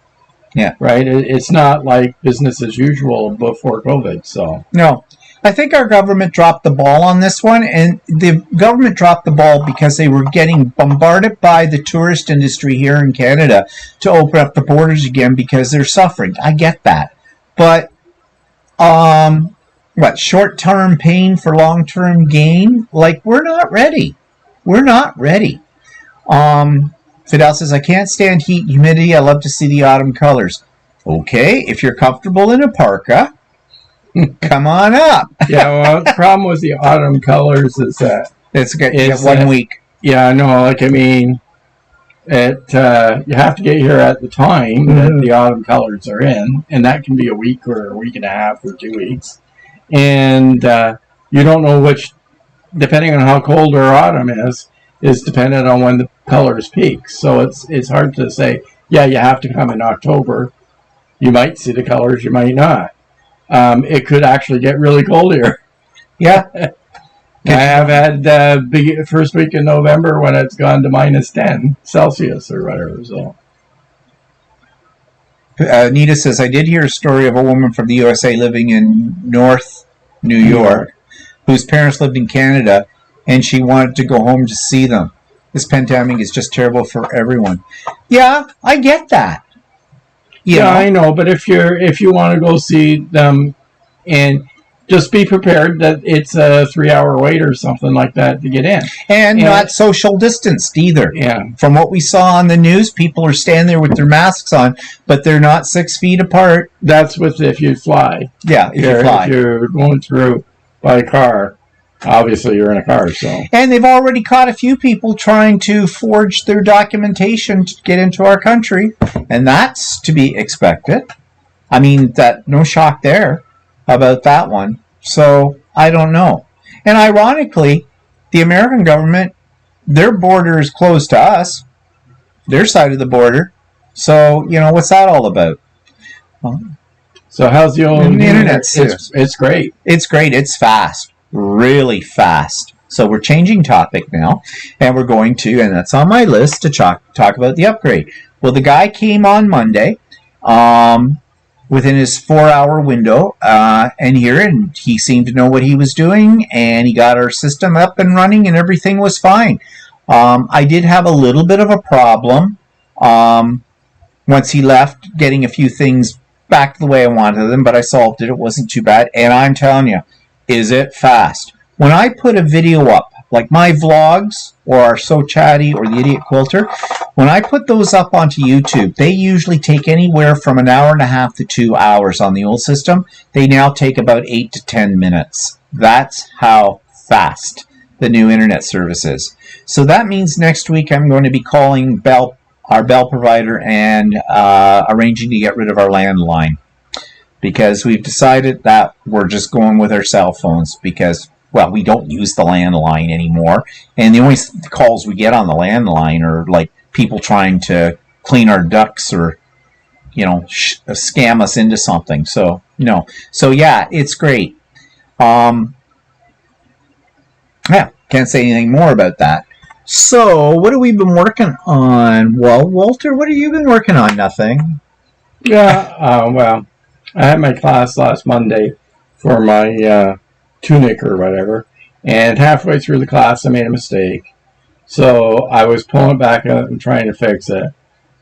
Yeah. Right? It's not like business as usual before COVID. So no. I think our government dropped the ball on this one, and the government dropped the ball because they were getting bombarded by the tourist industry here in Canada to open up the borders again because they're suffering. I get that. But, short-term pain for long-term gain? Like, we're not ready. We're not ready. Fidel says, I can't stand heat and humidity. I love to see the autumn colors. Okay, if you're comfortable in a parka, come on up. Yeah, well, the problem with the autumn colors is that it's 1 week. Yeah, no, like, I mean, you have to get here at the time that the autumn colors are in, and that can be a week or a week and a half or 2 weeks. And you don't know which, depending on how cold our autumn is dependent on when the colors peak. So it's hard to say, yeah, you have to come in October. You might see the colors, you might not. It could actually get really cold here. Yeah. I have had the first week in November when it's gone to minus 10 Celsius or whatever. So, Nita says, I did hear a story of a woman from the USA living in North New York whose parents lived in Canada, and she wanted to go home to see them. This pandemic is just terrible for everyone. Yeah, I get that. You know? I know, but if you want to go see them, and just be prepared that it's a 3-hour wait or something like that to get in. And not social distanced either. Yeah. From what we saw on the news, people are standing there with their masks on, but they're not 6 feet apart. That's with if you fly. Yeah, if you fly. If you're going through by car, obviously you're in a car. So. And they've already caught a few people trying to forge their documentation to get into our country, and that's to be expected. I mean, no shock there about that one. So, I don't know. And ironically, the American government, their border is closed to us. Their side of the border. So, what's that all about? So how's the old internet? It's great. It's great. It's fast. Really fast. So we're changing topic now. And we're going to, and that's on my list, to talk about the upgrade. Well, the guy came on Monday. Within his 4-hour window, and he seemed to know what he was doing, and he got our system up and running, and everything was fine. I did have a little bit of a problem once he left, getting a few things back the way I wanted them, but I solved it. It wasn't too bad, and I'm telling you, is it fast? When I put a video up, like my vlogs, or our So Chatty, or the Idiot Quilter, when I put those up onto YouTube, they usually take anywhere from an hour and a half to 2 hours on the old system. They now take about 8 to 10 minutes. That's how fast the new internet service is. So that means next week I'm going to be calling our Bell provider and arranging to get rid of our landline. Because we've decided that we're just going with our cell phones because, well, we don't use the landline anymore. And the only calls we get on the landline are like people trying to clean our ducts or, scam us into something. So, no. So, yeah, it's great. Yeah, can't say anything more about that. So, what have we been working on? Well, Walter, what have you been working on? Nothing. Yeah, well, I had my class last Monday for my tunic or whatever, and halfway through the class I made a mistake. So I was pulling it back up and trying to fix it.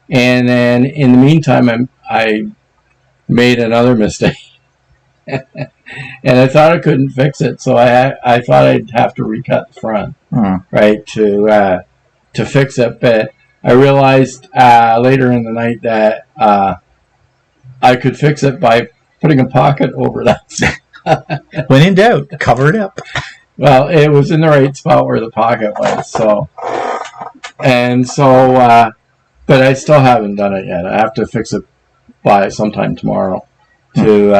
And then in the meantime, I made another mistake. And I thought I couldn't fix it, so I thought I'd have to recut the front, right, to fix it. But I realized later in the night that I could fix it by putting a pocket over that. When in doubt, cover it up. Well, it was in the right spot where the pocket was, but I still haven't done it yet. I have to fix it by sometime tomorrow so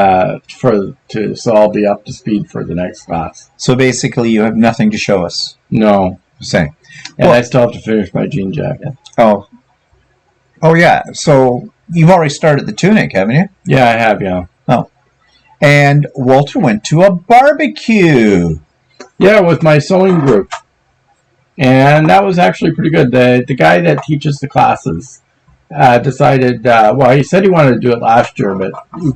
I'll be up to speed for the next class. So basically, you have nothing to show us. No, saying, and I still have to finish my jean jacket. Oh, yeah. So you've already started the tunic, haven't you? Yeah, I have. Yeah. Oh, and Walter went to a barbecue. Yeah, with my sewing group. And that was actually pretty good. The guy that teaches the classes decided, he said he wanted to do it last year, but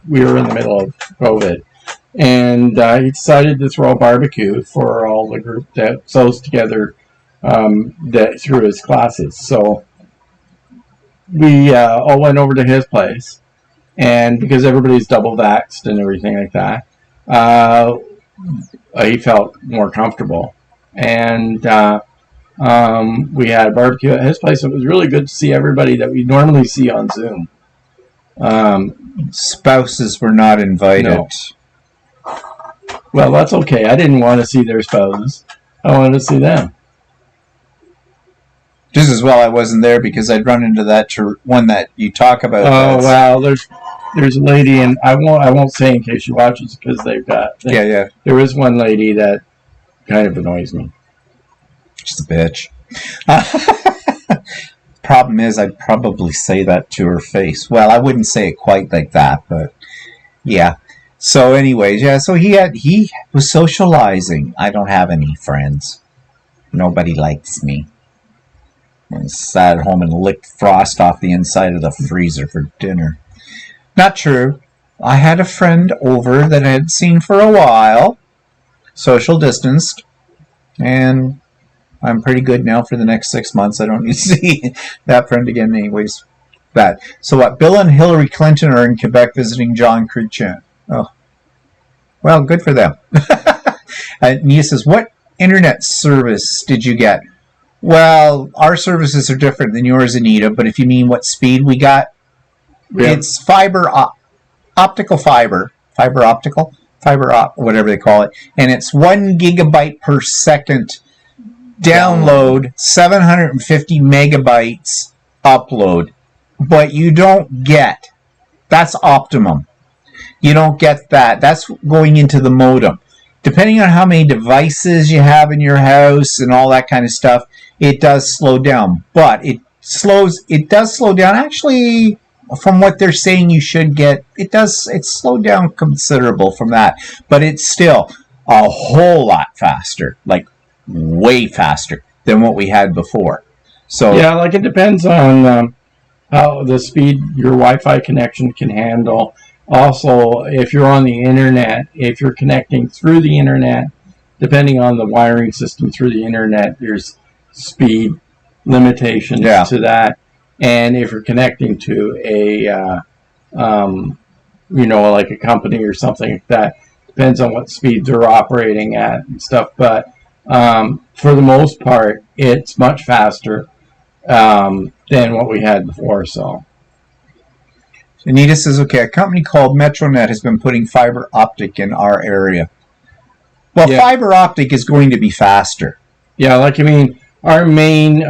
we were in the middle of COVID. And he decided to throw a barbecue for all the group that sews together through his classes. So we all went over to his place. And because everybody's double vaxxed and everything like that, he felt more comfortable. And we had a barbecue at his place. It was really good to see everybody that we normally see on Zoom. Spouses were not invited. No. Well, that's okay. I didn't want to see their spouses. I wanted to see them. Just as well I wasn't there because I'd run into that one that you talk about. Oh, well, there's a lady, and I won't say in case she watches because they've got... Yeah. There is one lady that kind of annoys me. Just a bitch. Problem is, I'd probably say that to her face. Well, I wouldn't say it quite like that, but yeah. So anyways, yeah, so he was socializing. I don't have any friends. Nobody likes me. I sat at home and licked frost off the inside of the freezer for dinner. Not true. I had a friend over that I had seen for a while, social distanced, And I'm pretty good now for the next 6 months. I don't need to see that friend again anyways. That. So what? Bill and Hillary Clinton are in Quebec visiting John Chrétien. Oh. Well, good for them. Nia says, what internet service did you get? Well, our services are different than yours, Anita, but if you mean what speed we got, it's optical fiber, whatever they call it, and it's 1 gigabyte per second download, 750 megabytes upload, but you don't get, that's optimum. You don't get that. That's going into the modem. Depending on how many devices you have in your house and all that kind of stuff, it does slow down. But it does slow down. Actually, from what they're saying you should get, it's slowed down considerable from that. But it's still a whole lot faster, like way faster than what we had before. So yeah, like it depends on how the speed your Wi-Fi connection can handle. Also, if you're on the internet, if you're connecting through the internet, depending on the wiring system through the internet, there's speed limitations to that. And if you're connecting to a, like a company or something like that, depends on what speeds they're operating at and stuff. But for the most part, it's much faster than what we had before. So. Anita says, okay, a company called Metronet has been putting fiber optic in our area. Well, fiber optic is going to be faster. Yeah, our main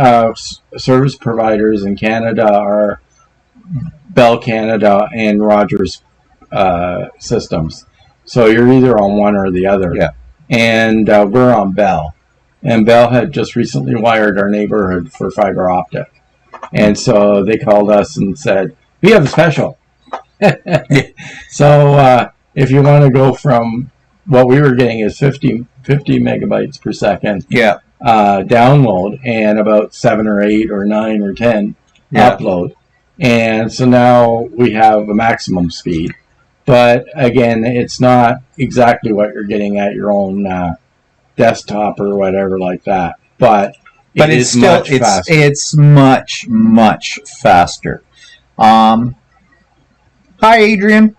service providers in Canada are Bell Canada and Rogers systems. So you're either on one or the other. Yeah. And we're on Bell. And Bell had just recently wired our neighborhood for fiber optic. And so they called us and said, we have a special. So if you want to go from what we were getting is 50 megabytes per second download and about 7 or 8 or 9 or 10 upload. And so now we have a maximum speed. But again, it's not exactly what you're getting at your own desktop or whatever like that. But it's still much faster. It's much faster. Hi, Adrian.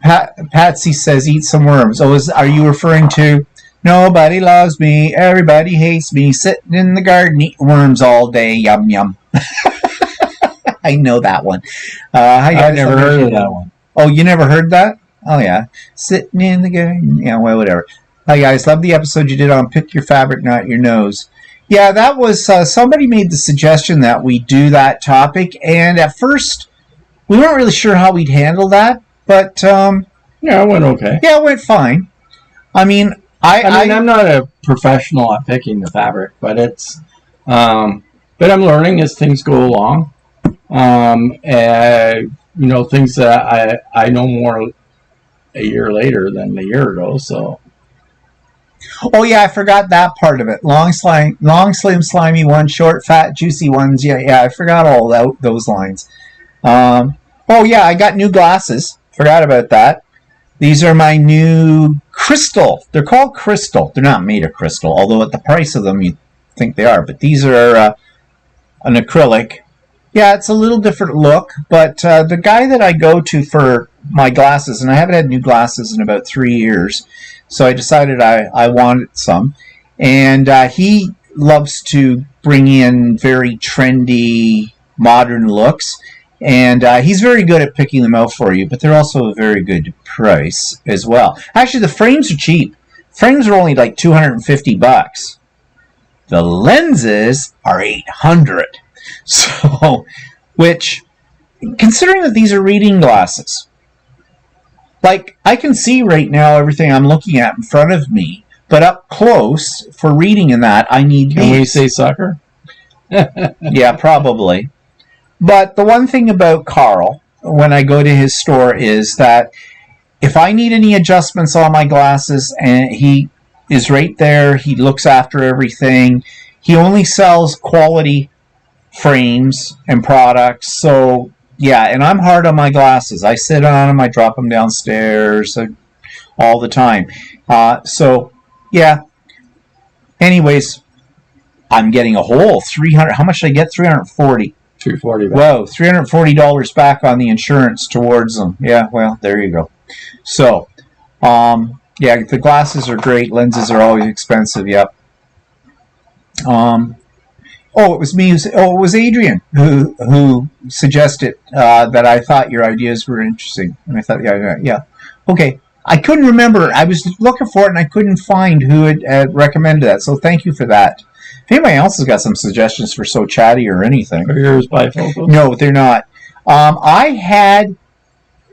Patsy says, eat some worms. Oh, are you referring to nobody loves me, everybody hates me, sitting in the garden eating worms all day, yum, yum. I know that one. I've never heard of that one. Oh, you never heard that? Oh, yeah. Sitting in the garden. Yeah, well, whatever. Hi, guys. Love the episode you did on Pick Your Fabric, Not Your Nose. Yeah, that was, somebody made the suggestion that we do that topic, and at first, we weren't really sure how we'd handle that, but... it went okay. Yeah, it went fine. I mean, I'm not a professional at picking the fabric, but it's... but I'm learning as things go along. Things that I know more a year later than a year ago, so... Oh, yeah, I forgot that part of it. Long, slim, slimy ones, short, fat, juicy ones. Yeah, I forgot all those lines. Oh, yeah, I got new glasses. Forgot about that. These are my new crystal. They're called crystal. They're not made of crystal, although at the price of them, you'd think they are. But these are an acrylic. Yeah, it's a little different look, but the guy that I go to for my glasses, and I haven't had new glasses in about 3 years, so I decided I wanted some. And he loves to bring in very trendy, modern looks. And he's very good at picking them out for you, but they're also a very good price as well. Actually, the frames are cheap. Frames are only like $250. The lenses are $800. So, which, considering that these are reading glasses, like I can see right now everything I'm looking at in front of me, but up close for reading in that, I need Can we these. say sucker? Yeah, probably. But the one thing about Carl, when I go to his store, is that if I need any adjustments on my glasses, and he is right there, he looks after everything. He only sells quality frames and products. So, yeah, and I'm hard on my glasses. I sit on them, I drop them downstairs all the time. So yeah. Anyways, I'm getting a whole 300. How much did I get? 340. 240. Whoa, $340 back on the insurance towards them. Yeah, well, there you go. So, yeah, the glasses are great. Lenses are always expensive. Yep. Oh, it was me. It was Adrian who suggested that I thought your ideas were interesting, and I thought, yeah. Okay, I couldn't remember. I was looking for it, and I couldn't find who had recommended that. So thank you for that. If anybody else has got some suggestions for So Chatty or anything, Are yours bifocals? no, they're not. I had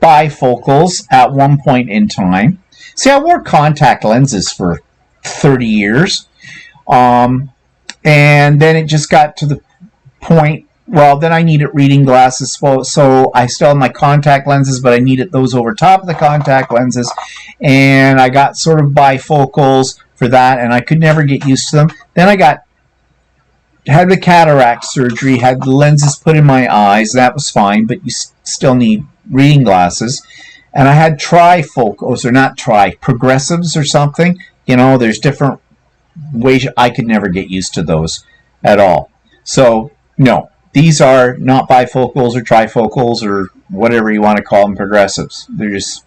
bifocals at one point in time. See, I wore contact lenses for 30 years. And then it just got to the point, well, then I needed reading glasses. So I still have my contact lenses, but I needed those over top of the contact lenses. And I got sort of bifocals for that, and I could never get used to them. Then I had the cataract surgery, had the lenses put in my eyes. That was fine, but you still need reading glasses. And I had trifocals, or not progressives or something. You know, there's different ways. I could never get used to those at all. So, no, these are not bifocals or trifocals or whatever you want to call them, progressives. They're just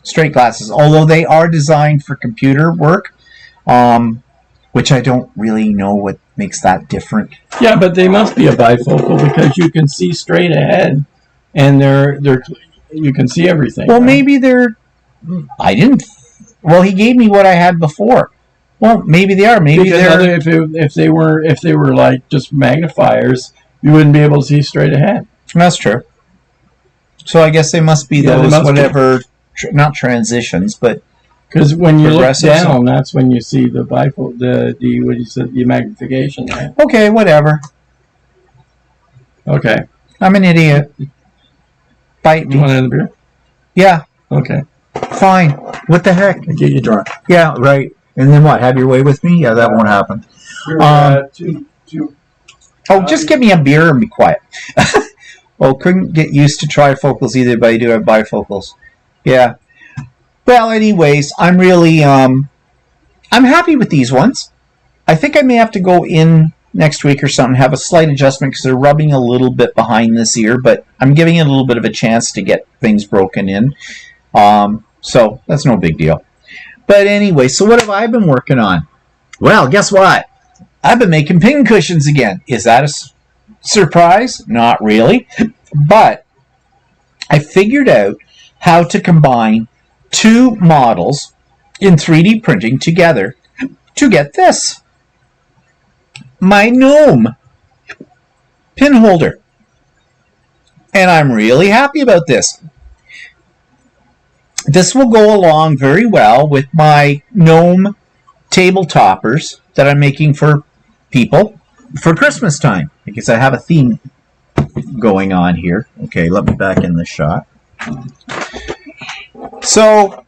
straight glasses, although they are designed for computer work, which I don't really know what makes that different. Yeah, but they must be a bifocal because you can see straight ahead, and you can see everything. Well, right? maybe I didn't. Well, he gave me what I had before. Well, maybe they are. Maybe because if they were like just magnifiers, you wouldn't be able to see straight ahead. That's true. So I guess they must be those whatever, not transitions, but because when you look down, that's when you see the bifocal, the what you said, the magnification. Right? Okay, whatever. Okay, I'm an idiot. Bite do you me. want another beer? Yeah. Okay. Fine. What the heck? I'll get you drunk. Yeah. Right. And then what? Have your way with me? Yeah, that won't happen. Oh, just give me a beer and be quiet. Well, couldn't get used to trifocals either, but I do have bifocals. Yeah. Well, anyways, I'm really, I'm happy with these ones. I think I may have to go in next week or something, have a slight adjustment because they're rubbing a little bit behind this ear, but I'm giving it a little bit of a chance to get things broken in. So that's no big deal. But anyway, so what have I been working on? Well, guess what? I've been making pin cushions again. Is that a surprise? Not really. But I figured out how to combine two models in 3D printing together to get this. My gnome pin holder. And I'm really happy about this. This will go along very well with my gnome table toppers that I'm making for people for Christmas time, because I have a theme going on here. Okay, let me back in the shot. So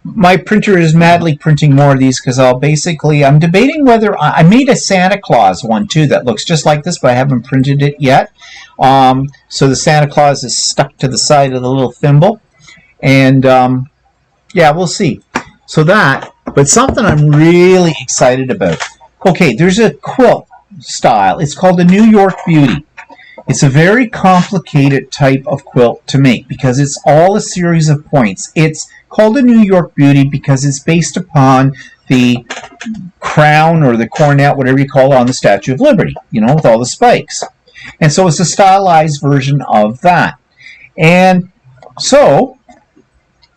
my printer is madly printing more of these because I'm debating whether I made a Santa Claus one too that looks just like this, but I haven't printed it yet. So the Santa Claus is stuck to the side of the little thimble. And, yeah, we'll see. So but something I'm really excited about. Okay, there's a quilt style. It's called the New York Beauty. It's a very complicated type of quilt to make because it's all a series of points. It's called a New York Beauty because it's based upon the crown or the coronet, whatever you call it, on the Statue of Liberty, you know, with all the spikes. And so it's a stylized version of that. And so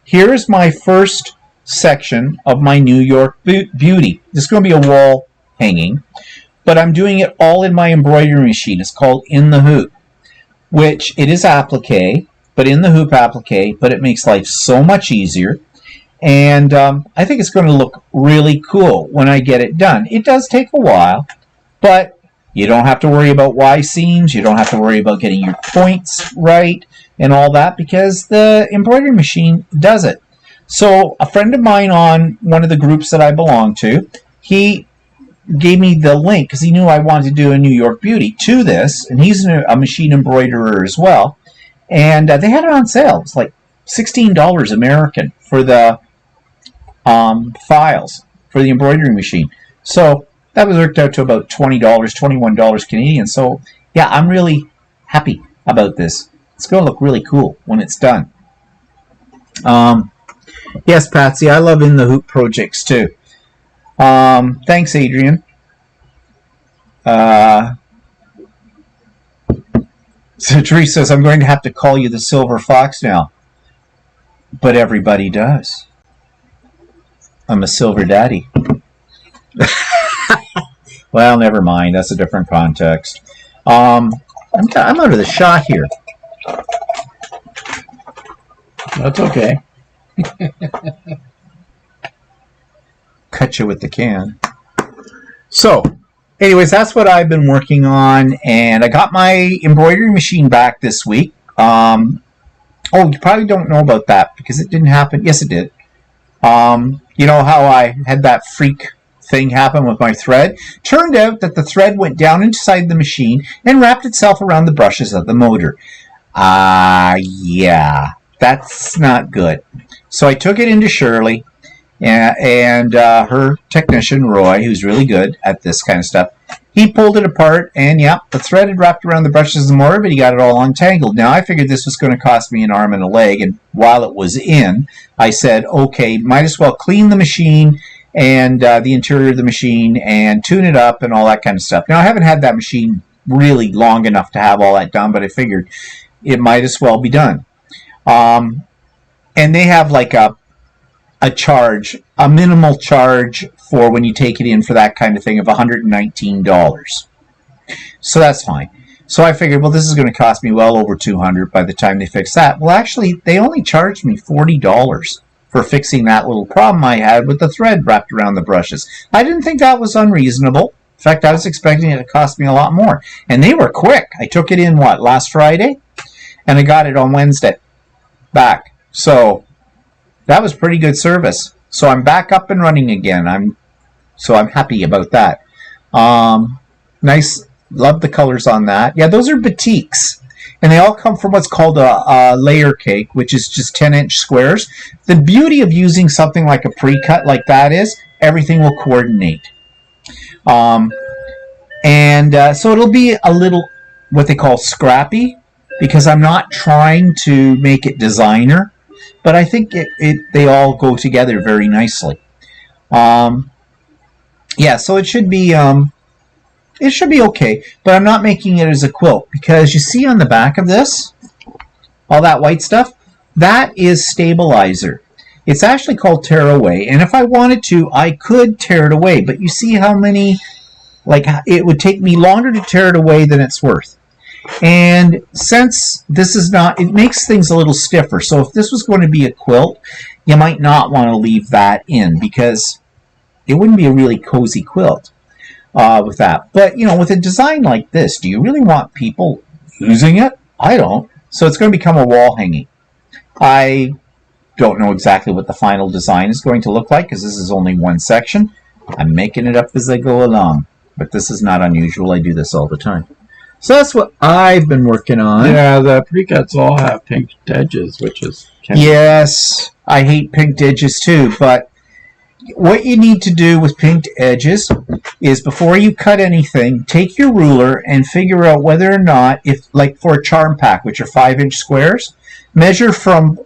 here's my first section of my New York Beauty. This is going to be a wall hanging, but I'm doing it all in my embroidery machine. It's called In the Hoop, which it is applique, but in the hoop applique, but it makes life so much easier. And I think it's going to look really cool when I get it done. It does take a while, but you don't have to worry about Y seams. You don't have to worry about getting your points right and all that because the embroidery machine does it. So a friend of mine on one of the groups that I belong to, he gave me the link because he knew I wanted to do a New York Beauty to this, and he's a machine embroiderer as well. And they had it on sale. It's like $16 American for the files. for the embroidery machine. So that was worked out to about $20, $21 Canadian. So yeah, I'm really happy about this. It's going to look really cool when it's done. Yes, Patsy, I love In the Hoop projects too. Thanks, Adrian. So Therese says, I'm going to have to call you the Silver Fox now. But everybody does. I'm a silver daddy. Well, never mind. That's a different context. I'm out of the shot here. That's okay. Cut you with the can. So, anyways, that's what I've been working on, and I got my embroidery machine back this week. Oh, you probably don't know about that because it didn't happen. Yes, it did. You know how I had that freak thing happen with my thread? Turned out that the thread went down inside the machine and wrapped itself around the brushes of the motor. Yeah, that's not good. So I took it into Shirley and her technician, Roy, who's really good at this kind of stuff. He pulled it apart, and yeah, the thread had wrapped around the brushes of the motor, but he got it all untangled. Now, I figured this was going to cost me an arm and a leg, and while it was in, I said, okay, might as well clean the machine and the interior of the machine and tune it up and all that kind of stuff. Now, I haven't had that machine really long enough to have all that done, but I figured it might as well be done. And they have like a charge, a minimal charge for when you take it in for that kind of thing of $119. So that's fine. So I figured, well, this is going to cost me well over $200 by the time they fix that. Well, actually, they only charged me $40 for fixing that little problem I had with the thread wrapped around the brushes. I didn't think that was unreasonable. In fact, I was expecting it to cost me a lot more. And they were quick. I took it in, last Friday? And I got it on Wednesday back. So that was pretty good service. So I'm back up and running again. I'm happy about that. Nice. Love the colors on that. Yeah, those are batiks. And they all come from what's called a layer cake, which is just 10-inch squares. The beauty of using something like a pre-cut like that is everything will coordinate. So it'll be a little what they call scrappy because I'm not trying to make it designer, but I think they all go together very nicely. Yeah, so it should be okay, but I'm not making it as a quilt because you see on the back of this, all that white stuff, that is stabilizer. It's actually called tear away, and if I wanted to, I could tear it away, but you see how many, like, it would take me longer to tear it away than it's worth. And since this is not, it makes things a little stiffer, so if this was going to be a quilt, you might not want to leave that in because it wouldn't be a really cozy quilt. With that. But, you know, with a design like this, do you really want people using it? I don't. So it's going to become a wall hanging. I don't know exactly what the final design is going to look like because this is only one section. I'm making it up as I go along. But this is not unusual. I do this all the time. So that's what I've been working on. Yeah, the pre-cuts all have pink edges, which is... Yes, I hate pinked edges too, but what you need to do with pinked edges is before you cut anything, take your ruler and figure out whether or not, if like for a charm pack, which are 5-inch squares, measure from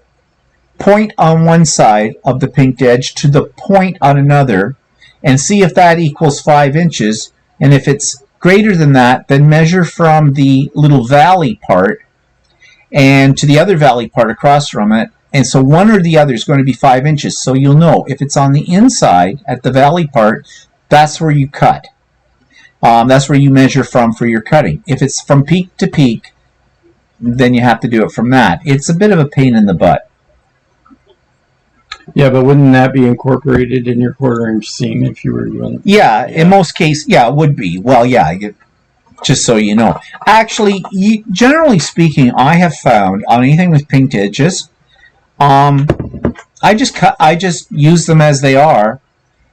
point on one side of the pinked edge to the point on another and see if that equals 5 inches. And if it's greater than that, then measure from the little valley part and to the other valley part across from it. And so one or the other is going to be 5 inches. So you'll know if it's on the inside at the valley part, that's where you cut. That's where you measure from for your cutting. If it's from peak to peak, then you have to do it from that. It's a bit of a pain in the butt. Yeah, but wouldn't that be incorporated in your 1/4-inch seam if you were doing it? Yeah, in most cases, yeah, it would be. Well, yeah, just so you know. Actually, generally speaking, I have found on anything with pinked edges, I just use them as they are,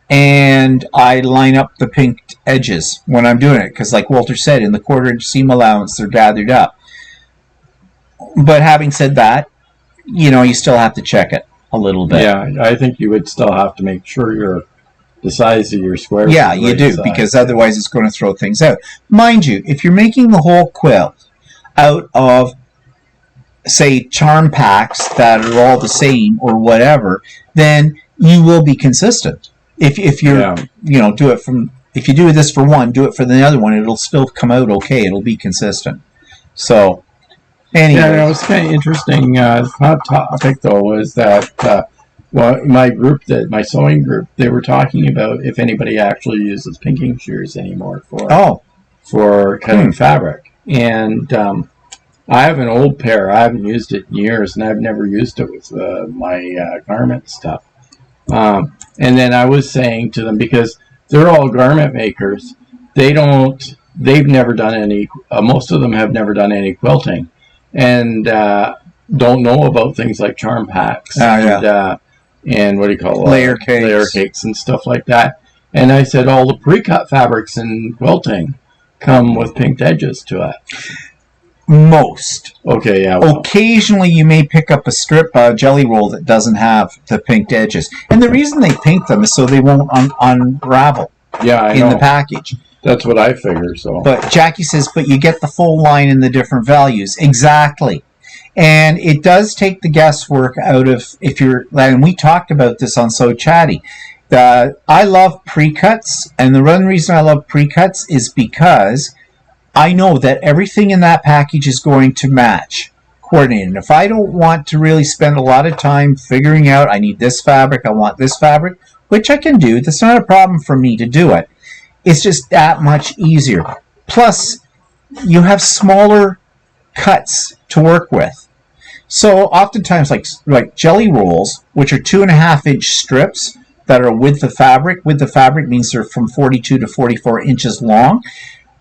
and I line up the pinked edges when I'm doing it, because like Walter said, in the 1/4-inch seam allowance, they're gathered up. But having said that, you know, you still have to check it a little bit. Yeah, I think you would still have to make sure you're the size of your square. Yeah, you do, because otherwise it's going to throw things out. Mind you, if you're making the whole quilt out of, say, charm packs that are all the same or whatever, then you will be consistent. If you're, do it from, if you do this for one, do it for the other one, it'll still come out okay. It'll be consistent. So, anyway. Yeah, it was kind of interesting. Hot topic, though, was that my sewing group, they were talking about if anybody actually uses pinking shears anymore for cutting fabric. And I have an old pair. I haven't used it in years, and I've never used it with my garment stuff. And then I was saying to them, because they're all garment makers, they've never done any, most of them have never done any quilting, and don't know about things like charm packs and what do you call it? Layer cakes and stuff like that. And I said, all the pre-cut fabrics in quilting come with pinked edges to it. Most. Okay, yeah. Well. Occasionally you may pick up a strip jelly roll that doesn't have the pinked edges. And the reason they pink them is so they won't unravel in the package. That's what I figure. So. But Jackie says, but you get the full line in the different values. Exactly. And it does take the guesswork out of, if you're, and we talked about this on So Chatty. I love pre-cuts, and the one reason I love pre-cuts is because I know that everything in that package is going to match, coordinated. And if I don't want to really spend a lot of time figuring out, I need this fabric, I want this fabric, which I can do. That's not a problem for me to do it. It's just that much easier. Plus, you have smaller cuts to work with. So oftentimes, like jelly rolls, which are 2.5-inch strips that are with the fabric means they're from 42 to 44 inches long.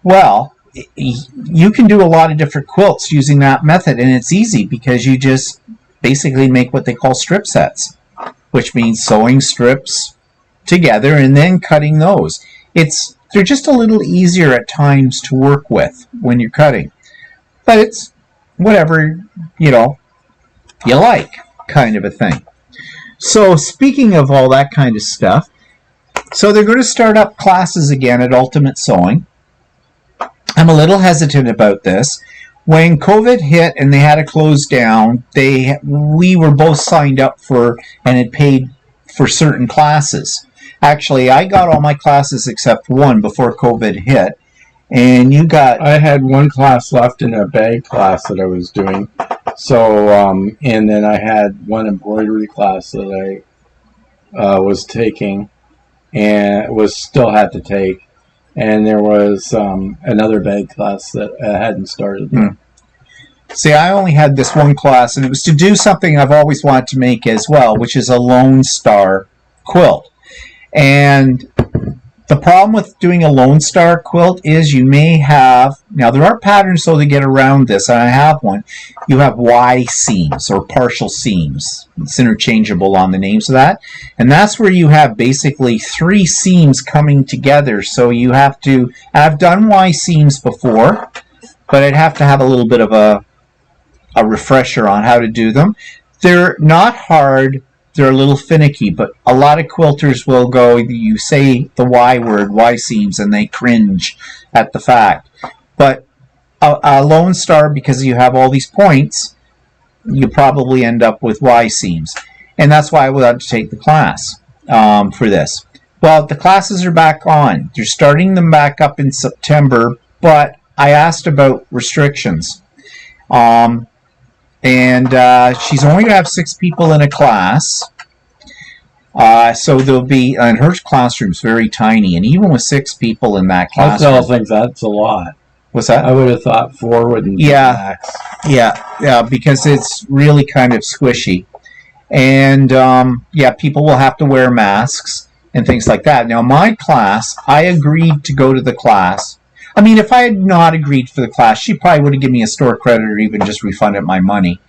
Well, you can do a lot of different quilts using that method, and it's easy because you just basically make what they call strip sets, which means sewing strips together and then cutting those. They're just a little easier at times to work with when you're cutting, but it's whatever you like, kind of a thing. So speaking of all that kind of stuff, so they're going to start up classes again at Ultimate Sewing. I'm a little hesitant about this. When COVID hit and they had to close down, we were both signed up for and had paid for certain classes. Actually, I got all my classes except one before COVID hit. And you got... I had one class left in a bag class that I was doing. So, and then I had one embroidery class that I was taking and still had to take. And there was another bag class that I hadn't started yet. See, I only had this one class, and it was to do something I've always wanted to make as well, which is a Lone Star quilt. And the problem with doing a Lone Star quilt is you may have, now there are patterns so to get around this, and I have one. You have Y seams or partial seams. It's interchangeable on the names of that. And that's where you have basically 3 seams coming together. So you have to, I've done Y seams before, but I'd have to have a little bit of a refresher on how to do them. They're not hard. They're a little finicky, but a lot of quilters will go, you say the Y word, Y seams, and they cringe at the fact. But a Lone Star, because you have all these points, you probably end up with Y seams. And that's why I would have to take the class for this. Well, the classes are back on. They're starting them back up in September, but I asked about restrictions. And she's only going to have 6 people in a class. So there'll be, and her classroom's very tiny, and even with 6 people in that classroom. I think that's a lot. What's that? I would have thought 4 wouldn't be max. Yeah, because it's really kind of squishy. And, people will have to wear masks and things like that. Now, my class, I agreed to go to the class. I mean, if I had not agreed for the class, she probably would have given me a store credit or even just refunded my money.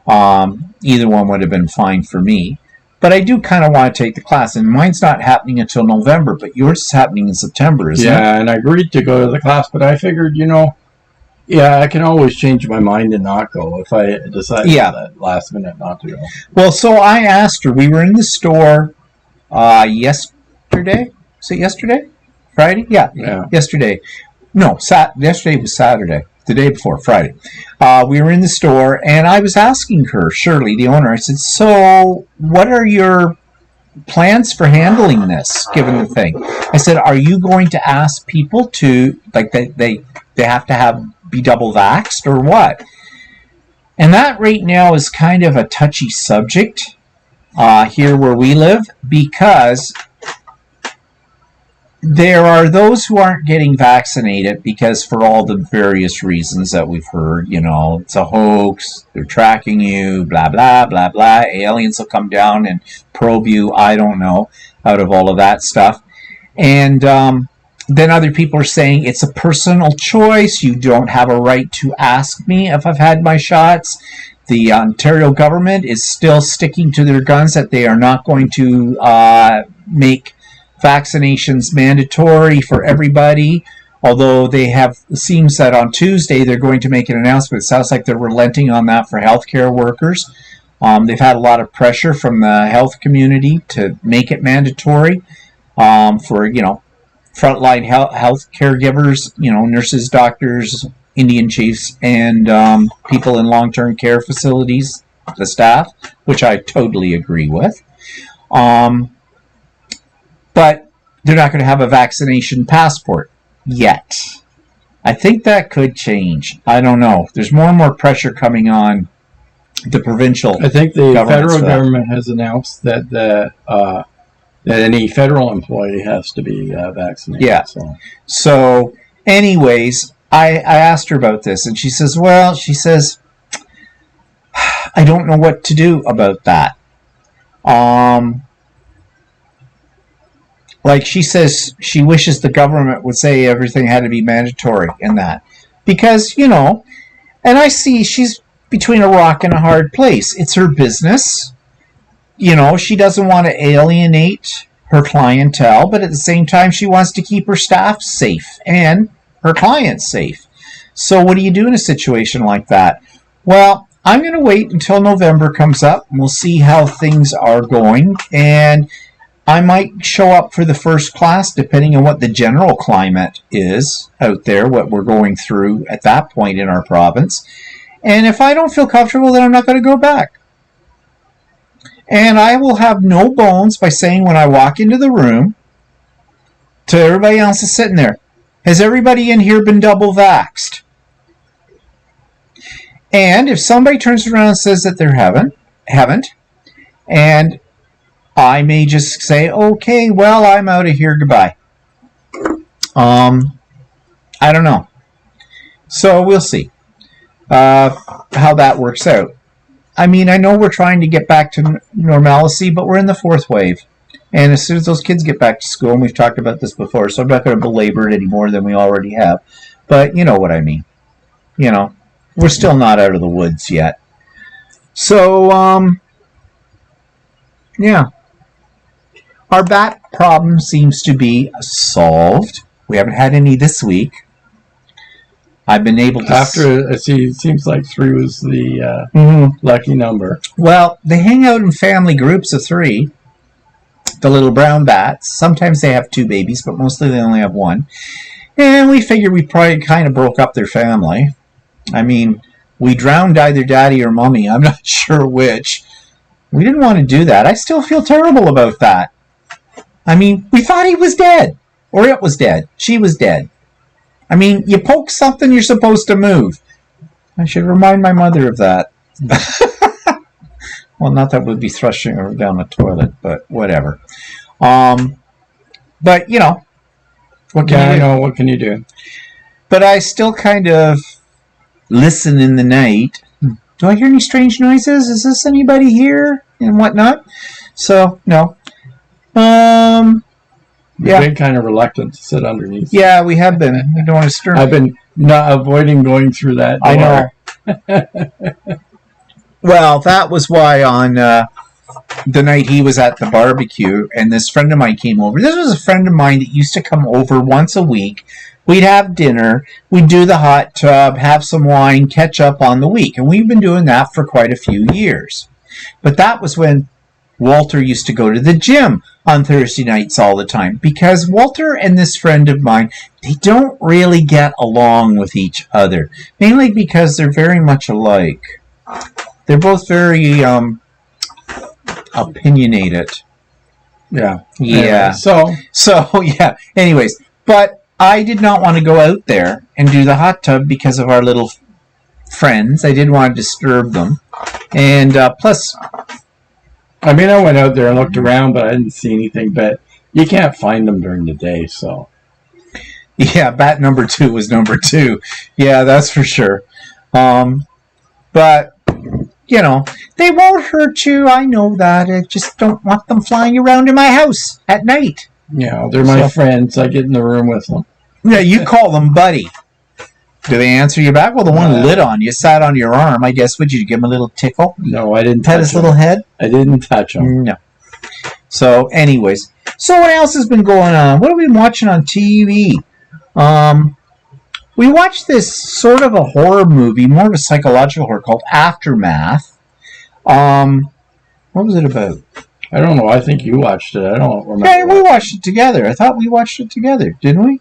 Either one would have been fine for me. But I do kind of want to take the class, and mine's not happening until November, but yours is happening in September, isn't it? Yeah, and I agreed to go to the class, but I figured, I can always change my mind and not go if I decide at that last minute not to go. Well, so I asked her. We were in the store yesterday. Was it yesterday? Friday? Yeah. Yesterday. No, yesterday was Saturday. The day before, Friday. We were in the store, and I was asking her, Shirley, the owner, I said, so what are your plans for handling this, given the thing? I said, are you going to ask people to, like, they have to be double vaxxed or what? And that right now is kind of a touchy subject here where we live, because there are those who aren't getting vaccinated because for all the various reasons that we've heard, it's a hoax, they're tracking you, blah, blah, blah, blah, aliens will come down and probe you, I don't know, out of all of that stuff. And then other people are saying it's a personal choice, you don't have a right to ask me if I've had my shots. The Ontario government is still sticking to their guns that they are not going to make vaccinations mandatory for everybody, although it seems that on Tuesday they're going to make an announcement. It sounds like they're relenting on that for healthcare workers. They've had a lot of pressure from the health community to make it mandatory for frontline health caregivers, nurses, doctors, Indian chiefs, and people in long-term care facilities, the staff, which I totally agree with. But they're not going to have a vaccination passport yet. I think that could change. I don't know. There's more and more pressure coming on the provincial. I think the federal government has announced that that any federal employee has to be vaccinated. Yeah. So anyways, I asked her about this, and she says, I don't know what to do about that. Like she says, she wishes the government would say everything had to be mandatory in that. Because, and I see she's between a rock and a hard place. It's her business. She doesn't want to alienate her clientele, but at the same time, she wants to keep her staff safe and her clients safe. So what do you do in a situation like that? Well, I'm going to wait until November comes up, and we'll see how things are going. And I might show up for the first class, depending on what the general climate is out there, what we're going through at that point in our province. And if I don't feel comfortable, then I'm not going to go back. And I will have no bones by saying when I walk into the room to everybody else that's sitting there, has everybody in here been double vaxxed? And if somebody turns around and says that they haven't, and I may just say, okay, well, I'm out of here, goodbye. I don't know. So we'll see how that works out. I mean, I know we're trying to get back to normalcy, but we're in the fourth wave. And as soon as those kids get back to school, and we've talked about this before, so I'm not going to belabor it any more than we already have. But you know what I mean. We're still not out of the woods yet. So, yeah. Our bat problem seems to be solved. We haven't had any this week. I've been able to... it seems like 3 was the lucky number. Well, they hang out in family groups of 3. The little brown bats. Sometimes they have 2 babies, but mostly they only have 1. And we figured we probably kind of broke up their family. I mean, we drowned either daddy or mommy. I'm not sure which. We didn't want to do that. I still feel terrible about that. I mean, we thought he was dead. Or it was dead. She was dead. I mean, you poke something, you're supposed to move. I should remind my mother of that. Well, not that we'd be thrusting her down the toilet, but whatever. But, what can you do? But I still kind of listen in the night. Do I hear any strange noises? Is this anybody here? And whatnot. So, no. We've been kind of reluctant to sit underneath. Yeah, we have been. I don't want to stir. I've been not avoiding going through that door. I know. Well, that was why on the night he was at the barbecue, and this friend of mine came over. This was a friend of mine that used to come over once a week. We'd have dinner, we'd do the hot tub, have some wine, catch up on the week. And we've been doing that for quite a few years. But that was when Walter used to go to the gym on Thursday nights all the time because Walter and this friend of mine, they don't really get along with each other, mainly because they're very much alike. They're both very opinionated. Yeah. Yeah. Anyway, So yeah. Anyways, but I did not want to go out there and do the hot tub because of our little friends. I didn't want to disturb them, and plus, I mean, I went out there and looked around, but I didn't see anything. But you can't find them during the day, so. yeah, bat number 2 was number 2. Yeah, that's for sure. But you know, they won't hurt you. I know that. I just don't want them flying around in my house at night. Yeah, they're my friends. I get in the room with them. Yeah, you call them buddy. Do they answer you back? Well, the one lit on you, sat on your arm. I guess, would you give him a little tickle? No, I didn't Pet his little head? I didn't touch him. No. So, anyways. So, what else has been going on? What have we been watching on TV? We watched this sort of a horror movie, more of a psychological horror, called Aftermath. What was it about? I don't know. I think you watched it. I don't remember. Yeah, we watched it together. I thought we watched it together, didn't we?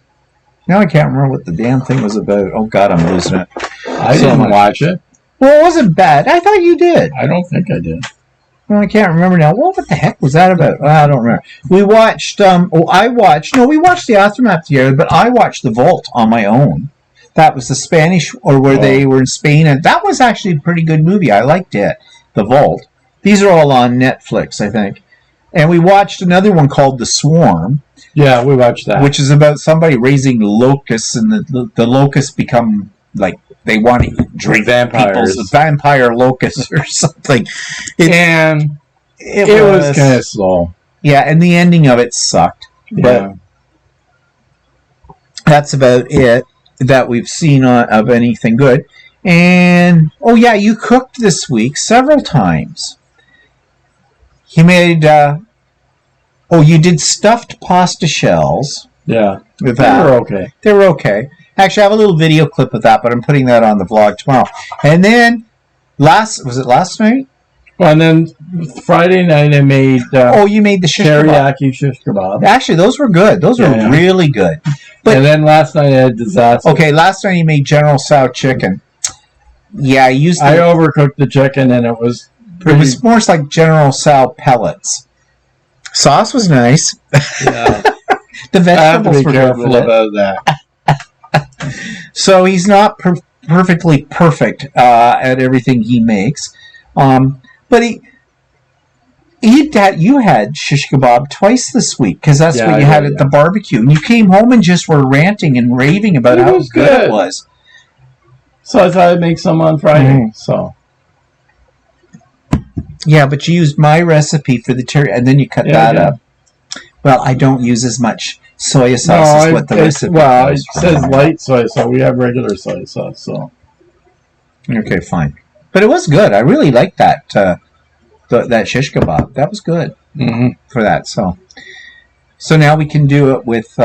Now I can't remember what the damn thing was about. Oh, God, I'm losing it. I didn't watch it. Well, it wasn't bad. I thought you did. I don't think I did. Well, I can't remember now. What the heck was that about? I don't remember. We watched, we watched the Aftermath together, but I watched The Vault on my own. That was the Spanish, or where they were in Spain, and that was actually a pretty good movie. I liked it. The Vault. These are all on Netflix, I think. And we watched another one called The Swarm. Yeah, we watched that. Which is about somebody raising locusts, and the locusts become, like, they want to drink people's vampire locusts or something. It was kind of slow. Yeah, and the ending of it sucked. Yeah. But that's about it that we've seen of anything good. And, oh yeah, you cooked this week several times. You made, you did stuffed pasta shells. Yeah. With that. They were okay. They were okay. Actually, I have a little video clip of that, but I'm putting that on the vlog tomorrow. And then, last night? Well, and then Friday night I made... you made the shish teriyaki shish kebab. Actually, those were good. Those were really good. But, and then last night I had disaster. Okay, last night you made General Tso chicken. Yeah, I overcooked the chicken, and it was pretty... It was more like General Tso pellets. Sauce was nice. Yeah. The vegetables were careful about that. So he's not perfectly perfect at everything he makes. But you had shish kebab twice this week, because that's what you had at the barbecue. And you came home and just were ranting and raving about how good it was. So I thought I'd make some on Friday. So yeah, but you used my recipe for the teriyaki, and then you cut that up. Well, I don't use as much soy sauce as what the recipe. Well, it says light soy sauce. We have regular soy sauce. So okay, fine. But it was good. I really liked that that shish kebab. That was good for that. So now we can do it with.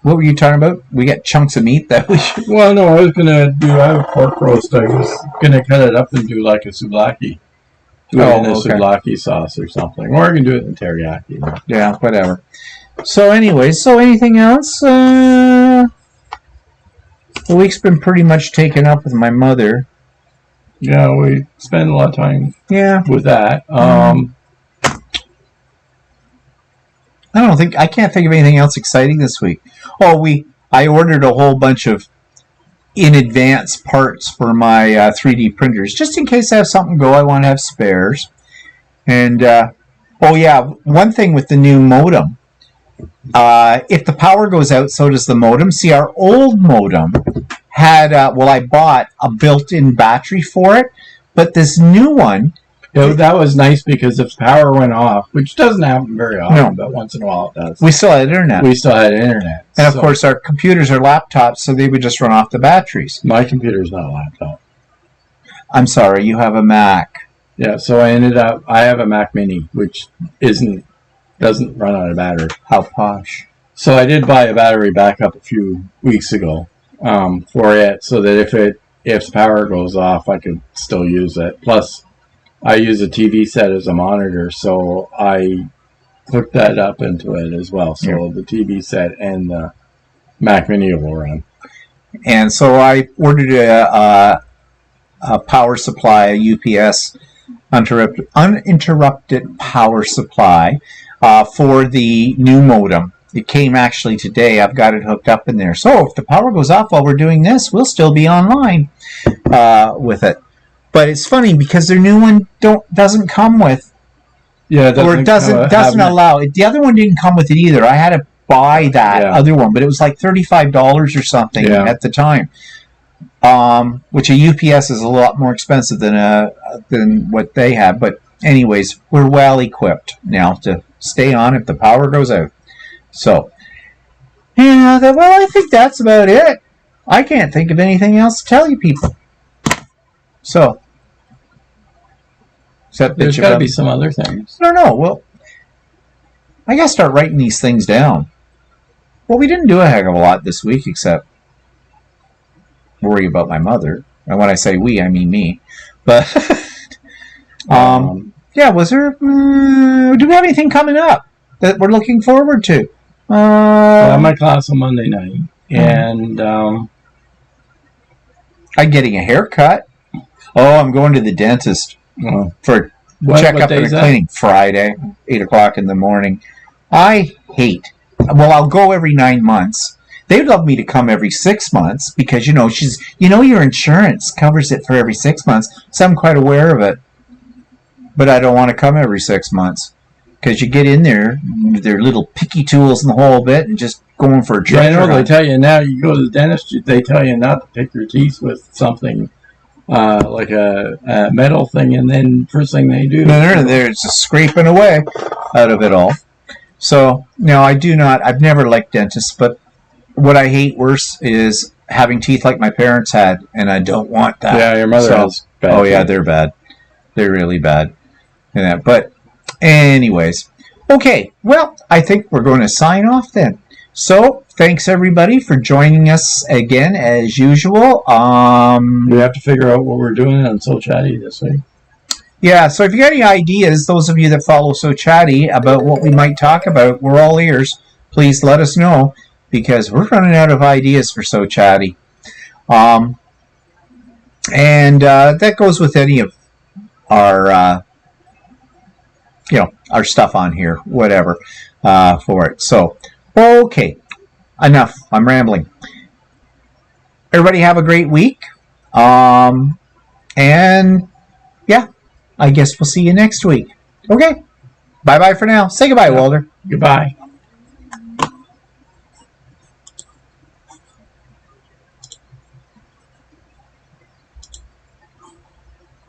What were you talking about? We got chunks of meat that we should... Well, no, I have pork roast. I was going to cut it up and do like a souvlaki. Do it in a souvlaki sauce or something. Or I can do it in teriyaki. Yeah, whatever. So anyways, anything else? The week's been pretty much taken up with my mother. Yeah, we spend a lot of time with that. I can't think of anything else exciting this week. I ordered a whole bunch of in advance parts for my 3D printers, just in case I have something go. I want to have spares. And one thing with the new modem, if the power goes out, so does the modem. See, our old modem had I bought a built-in battery for it, but this new one. That was nice, because if power went off, which doesn't happen very often, but once in a while it does. We still had internet. And of course our computers are laptops, so they would just run off the batteries. My computer's not a laptop. I'm sorry, you have a Mac. Yeah, so I have a Mac Mini, which doesn't run on a battery. How posh. So I did buy a battery backup a few weeks ago for it, so that if the power goes off, I could still use it. Plus, I use a TV set as a monitor, so I hooked that up into it as well. So the TV set and the Mac Mini will run. And so I ordered a power supply, a UPS uninterrupted power supply for the new modem. It came actually today. I've got it hooked up in there. So if the power goes off while we're doing this, we'll still be online with it. But it's funny because their new one doesn't come with, or doesn't allow it. The other one didn't come with it either. I had to buy that other one, but it was like $35 or something at the time. Which a UPS is a lot more expensive than what they have. But anyways, we're well equipped now to stay on if the power goes out. So, I think that's about it. I can't think of anything else to tell you people. So, there's got to be some other things. I don't know. Well, I got to start writing these things down. Well, we didn't do a heck of a lot this week except worry about my mother. And when I say we, I mean me. But, was there... do we have anything coming up that we're looking forward to? I have my class on Monday night. And... I'm getting a haircut. Oh, I'm going to the dentist for checkup and cleaning. Friday, 8 o'clock in the morning. I hate... Well, I'll go every 9 months. They'd love me to come every 6 months because, your insurance covers it for every 6 months. So I'm quite aware of it. But I don't want to come every 6 months because you get in there, their little picky tools in the whole bit and just going for a treasure. I know they tell you now, you go to the dentist, they tell you not to pick your teeth with something like a metal thing, and then first thing they do... They're just scraping away out of it all. So, no, I've never liked dentists, but what I hate worse is having teeth like my parents had, and I don't want that. Yeah, your mother has bad teeth. Yeah, they're bad. They're really bad. But anyways, okay, well, I think we're going to sign off then. So, thanks everybody for joining us again, as usual. We have to figure out what we're doing on So Chatty this week. Yeah, so if you got any ideas, those of you that follow So Chatty, about what we might talk about, we're all ears. Please let us know, because we're running out of ideas for So Chatty. And that goes with any of our, our stuff on here, whatever, for it. So, okay, enough. I'm rambling. Everybody have a great week. And, I guess we'll see you next week. Okay. Bye-bye for now. Say goodbye, Walter. Goodbye.